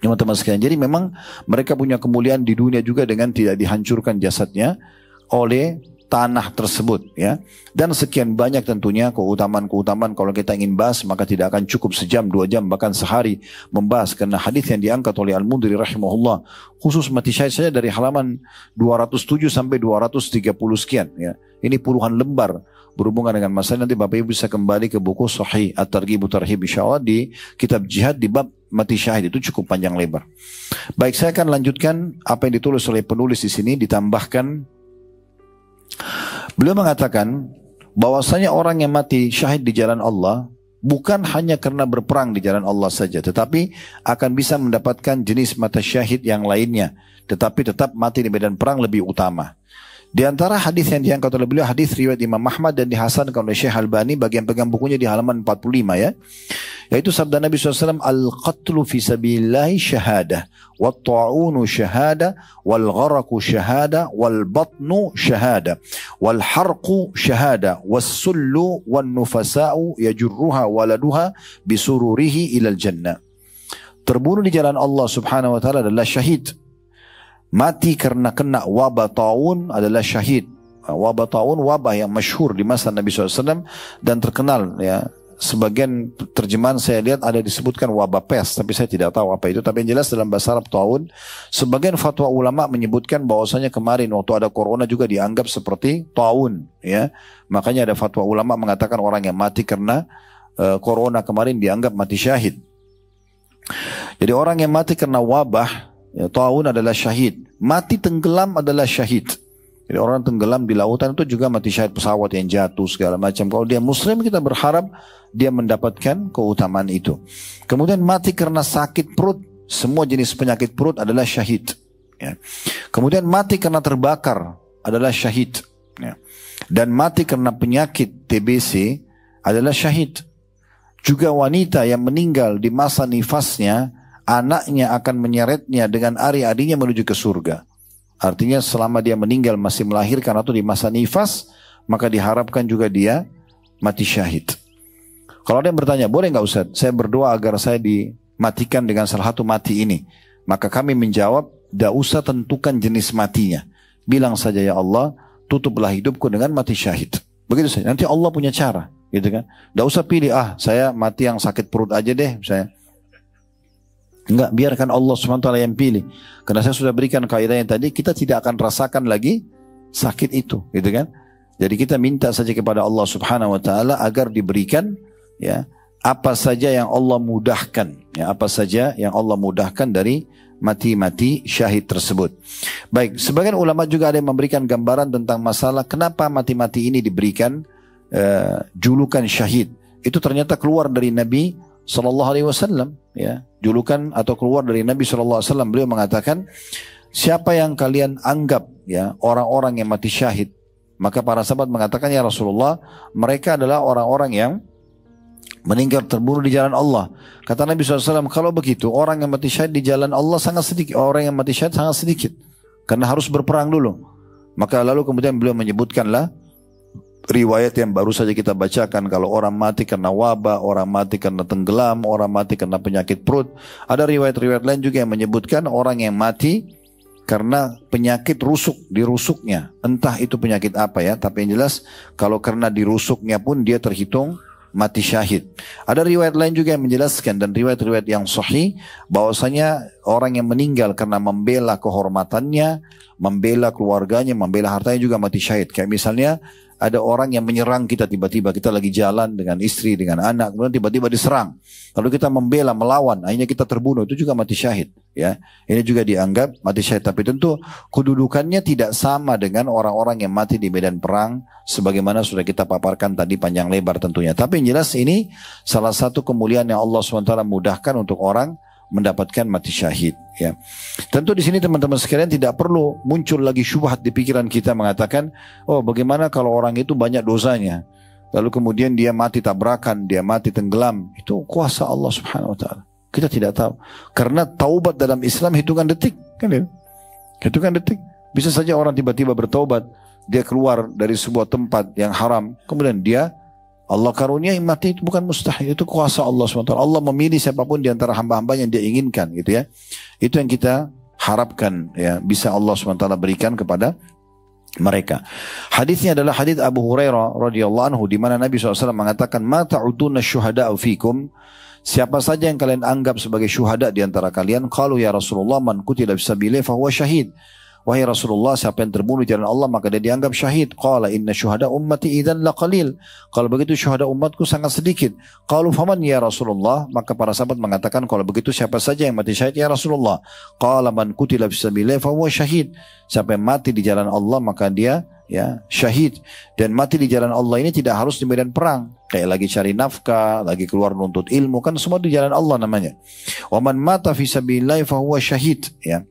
Teman-teman sekalian. Jadi memang mereka punya kemuliaan di dunia juga dengan tidak dihancurkan jasadnya oleh tanah tersebut, ya. Dan sekian banyak tentunya keutamaan-keutamaan. Kalau kita ingin bahas maka tidak akan cukup sejam, 2 jam, bahkan sehari membahas, karena hadis yang diangkat oleh Al-Mundhiri rahimahullah khusus mati syahid saja dari halaman 207 sampai 230 sekian, ya. Ini puluhan lembar berhubungan dengan masalah. Nanti Bapak Ibu bisa kembali ke buku Sahih At-Targhib Tarhib insyaallah di kitab jihad di bab mati syahid, itu cukup panjang lebar. Baik, saya akan lanjutkan apa yang ditulis oleh penulis di sini. Ditambahkan, beliau mengatakan bahwasanya orang yang mati syahid di jalan Allah bukan hanya karena berperang di jalan Allah saja, tetapi akan bisa mendapatkan jenis mati syahid yang lainnya, tetapi tetap mati di medan perang lebih utama. Di antara hadis yang diangkat oleh beliau, hadis riwayat Imam Ahmad dan dihasankan oleh Syekh Albani, bagian pegang bukunya di halaman 45, ya. Yaitu sabda Nabi SAW, al-qatlu fi sabilillahi syahadah, wat-ta'unu syahadah, wal-gharaku syahadah, wal-batnu syahadah, wal-harqu syahadah, was-sullu wan-nufasa'u yajurruha waladuha bisururihi ilal jannah. Terbunuh di jalan Allah subhanahu wa ta'ala adalah syahid. Mati karena kena wabah taun adalah syahid. Wabah taun, wabah yang masyhur di masa Nabi SAW dan terkenal, ya. Sebagian terjemahan saya lihat ada disebutkan wabah pes, tapi saya tidak tahu apa itu. Tapi yang jelas dalam bahasa Arab taun. Sebagian fatwa ulama menyebutkan bahwasanya kemarin waktu ada corona juga dianggap seperti taun, ya. Makanya ada fatwa ulama mengatakan orang yang mati karena corona kemarin dianggap mati syahid. Jadi orang yang mati karena wabah, ya, taun adalah syahid. Mati tenggelam adalah syahid. Jadi orang tenggelam di lautan itu juga mati syahid, pesawat yang jatuh segala macam. Kalau dia muslim, kita berharap dia mendapatkan keutamaan itu. Kemudian mati karena sakit perut, semua jenis penyakit perut adalah syahid, ya. Kemudian mati karena terbakar adalah syahid, ya. Dan mati karena penyakit TBC adalah syahid. Juga wanita yang meninggal di masa nifasnya, anaknya akan menyeretnya dengan ari-arinya menuju ke surga. Artinya selama dia meninggal masih melahirkan atau di masa nifas, maka diharapkan juga dia mati syahid. Kalau ada yang bertanya, boleh nggak Ustaz, saya berdoa agar saya dimatikan dengan salah satu mati ini? Maka kami menjawab, tidak usah tentukan jenis matinya. Bilang saja, ya Allah, tutuplah hidupku dengan mati syahid. Begitu saja. Nanti Allah punya cara, gitu kan? Tidak usah pilih, saya mati yang sakit perut aja deh, saya. Enggak, biarkan Allah SWT yang pilih. Karena saya sudah berikan kaidah yang tadi, kita tidak akan rasakan lagi sakit itu, gitu kan? Jadi kita minta saja kepada Allah Subhanahu wa taala agar diberikan, ya, apa saja yang Allah mudahkan, ya, apa saja yang Allah mudahkan dari mati-mati syahid tersebut. Baik, sebagian ulama juga ada yang memberikan gambaran tentang masalah kenapa mati-mati ini diberikan julukan syahid. Itu ternyata keluar dari Nabi Sallallahu Alaihi Wasallam, ya, julukan atau keluar dari Nabi Sallallahu Alaihi Wasallam. Beliau mengatakan, siapa yang kalian anggap, ya, orang-orang yang mati syahid, maka para sahabat mengatakan, ya Rasulullah, mereka adalah orang-orang yang meninggal terbunuh di jalan Allah. Kata Nabi SAW, kalau begitu orang yang mati syahid di jalan Allah sangat sedikit, orang yang mati syahid sangat sedikit, karena harus berperang dulu. Maka lalu kemudian beliau menyebutkanlah riwayat yang baru saja kita bacakan, kalau orang mati karena wabah, orang mati karena tenggelam, orang mati karena penyakit perut. Ada riwayat-riwayat lain juga yang menyebutkan orang yang mati karena penyakit rusuk, dirusuknya. Entah itu penyakit apa, ya, tapi yang jelas kalau karena dirusuknya pun dia terhitung mati syahid. Ada riwayat lain juga yang menjelaskan, dan riwayat-riwayat yang sahih, bahwasanya orang yang meninggal karena membela kehormatannya, membela keluarganya, membela hartanya juga mati syahid. Kayak misalnya ada orang yang menyerang kita tiba-tiba, kita lagi jalan dengan istri, dengan anak, kemudian tiba-tiba diserang. Lalu kita membela, melawan, akhirnya kita terbunuh, itu juga mati syahid, ya. Ini juga dianggap mati syahid, tapi tentu kedudukannya tidak sama dengan orang-orang yang mati di medan perang, sebagaimana sudah kita paparkan tadi panjang lebar tentunya. Tapi yang jelas ini salah satu kemuliaan yang Allah SWT mudahkan untuk orang mendapatkan mati syahid, ya. Tentu di sini teman-teman sekalian tidak perlu muncul lagi syubhat di pikiran kita mengatakan, oh bagaimana kalau orang itu banyak dosanya, lalu kemudian dia mati tabrakan, dia mati tenggelam. Itu kuasa Allah Subhanahu wa taala. Kita tidak tahu. Karena taubat dalam Islam hitungan detik, kan ya? Hitungan detik. Bisa saja orang tiba-tiba bertaubat dia keluar dari sebuah tempat yang haram, kemudian Allah karunia mati, itu bukan mustahil, itu kuasa Allah SWT. Allah memilih siapapun di antara hamba-hamba yang dia inginkan gitu ya. Itu yang kita harapkan ya, bisa Allah SWT berikan kepada mereka. Hadisnya adalah hadis Abu Hurairah radhiyallahu anhu, di mana Nabi SAW mengatakan, "Ma ta'uduna syuhada'u fikum?" Siapa saja yang kalian anggap sebagai syuhada di antara kalian? Qalu ya Rasulullah, man qutila fisabilillah fa huwa syahid. Wahai Rasulullah, siapa yang terbunuh di jalan Allah maka dia dianggap syahid. Qala inna syuhada ummati idzan laqalil. Kalau begitu syuhada umatku sangat sedikit. Qalu faman ya Rasulullah, maka para sahabat mengatakan, kalau begitu siapa saja yang mati syahid ya Rasulullah? Qala man qutila fisabilillah fa huwa syahid. Siapa yang mati di jalan Allah maka dia ya syahid. Dan mati di jalan Allah ini tidak harus di medan perang, kayak lagi cari nafkah, lagi keluar menuntut ilmu, kan semua di jalan Allah namanya. Wa man mata fisabilillah fa huwa syahid ya.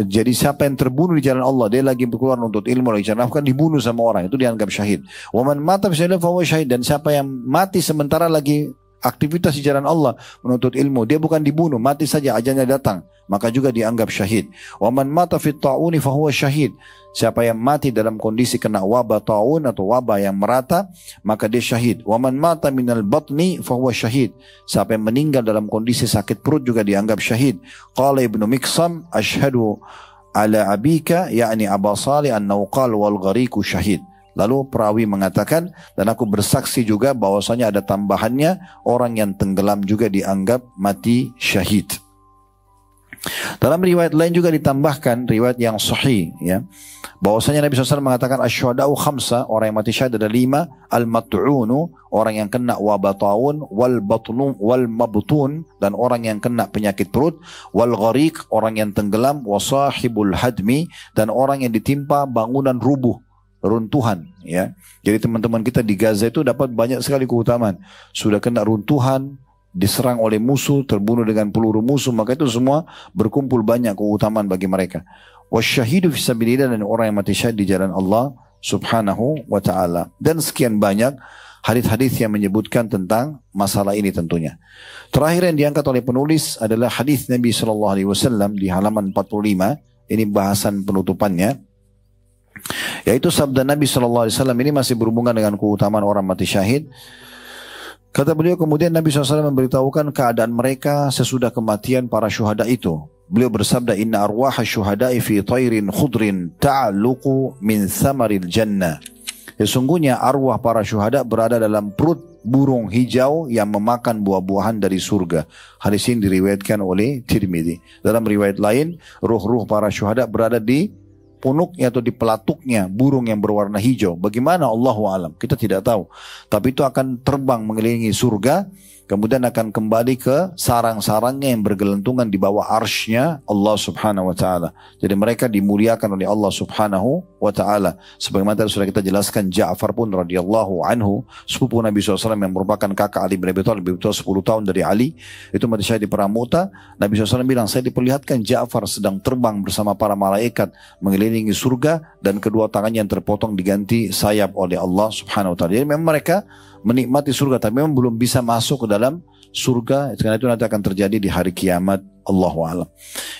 Jadi siapa yang terbunuh di jalan Allah, dia lagi keluar untuk ilmu, lagi cari nafkah, dibunuh sama orang, itu dianggap syahid. Wa man mata fisabilillah fa huwa syahid. Dan siapa yang mati sementara lagi aktivitas di jalan Allah menuntut ilmu, dia bukan dibunuh, mati saja ajalnya datang, maka juga dianggap syahid. Wa man mata fit ta'uni fa huwa syahid. Siapa yang mati dalam kondisi kena wabah ta'un atau wabah yang merata, maka dia syahid. Wa man mata minal batni fa huwa syahid. Siapa yang meninggal dalam kondisi sakit perut juga dianggap syahid. Qala Ibnu Miqsam, asyhadu ala abika yakni Aba Salih annahu qala wal ghariqu syahid. Lalu perawi mengatakan, dan aku bersaksi juga bahwasanya ada tambahannya, orang yang tenggelam juga dianggap mati syahid. Dalam riwayat lain juga ditambahkan, riwayat yang sahih ya, bahwasanya Nabi SAW mengatakan asyhada'u khamsa, orang yang mati syahid ada 5, al-mat'unu, orang yang kena wabah taun, wal batnu wal mabtun, dan orang yang kena penyakit perut, wal ghariq, orang yang tenggelam, wa sahibul hadmi, dan orang yang ditimpa bangunan rubuh, runtuhan ya. Jadi teman-teman kita di Gaza itu dapat banyak sekali keutamaan. Sudah kena runtuhan, diserang oleh musuh, terbunuh dengan peluru musuh, maka itu semua berkumpul banyak keutamaan bagi mereka. Wasyahidu fisabilillah, dan orang yang mati syahid di jalan Allah subhanahu wa ta'ala. Dan sekian banyak hadis-hadis yang menyebutkan tentang masalah ini tentunya. Terakhir yang diangkat oleh penulis adalah hadis Nabi SAW di halaman 45. Ini bahasan penutupannya, yaitu sabda Nabi SAW. Ini masih berhubungan dengan keutamaan orang mati syahid. Kata beliau, kemudian Nabi SAW memberitahukan keadaan mereka sesudah kematian para syuhada itu. Beliau bersabda, inna arwaha syuhada'i fi tayrin khudrin ta'aluqu min thamaril jannah. Sesungguhnya arwah para syuhada berada dalam perut burung hijau yang memakan buah-buahan dari surga. Hadis ini diriwayatkan oleh Tirmidzi. Dalam riwayat lain, ruh-ruh para syuhada berada di punuknya atau di pelatuknya burung yang berwarna hijau. Bagaimana Allahu alam, kita tidak tahu. Tapi itu akan terbang mengelilingi surga, kemudian akan kembali ke sarang-sarangnya yang bergelantungan di bawah arsy-Nya Allah subhanahu wa ta'ala. Jadi mereka dimuliakan oleh Allah subhanahu wa ta'ala. Sebagaimana sudah kita jelaskan, Ja'far pun radhiyallahu anhu, sepupu Nabi SAW yang merupakan kakak Ali bin Abi Thalib, lebih tua 10 tahun dari Ali, itu mati syahid di perang Mu'tah. Nabi SAW bilang, saya diperlihatkan Ja'far sedang terbang bersama para malaikat mengelilingi surga, dan kedua tangannya yang terpotong diganti sayap oleh Allah subhanahu wa ta'ala. Jadi memang mereka menikmati surga, tapi memang belum bisa masuk ke dalam surga, karena itu nanti akan terjadi di hari kiamat. Allahu a'lam.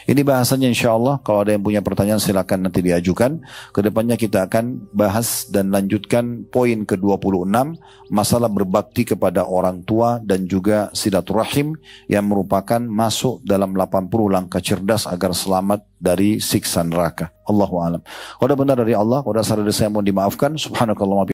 Ini bahasanya insyaAllah. Kalau ada yang punya pertanyaan silakan nanti diajukan. Kedepannya kita akan bahas dan lanjutkan poin ke-26, masalah berbakti kepada orang tua dan juga silaturahim, yang merupakan masuk dalam 80 langkah cerdas agar selamat dari siksa neraka. Allahu a'lam. Kalau benar dari Allah, kalau salah dari saya mohon dimaafkan. Subhanakallah.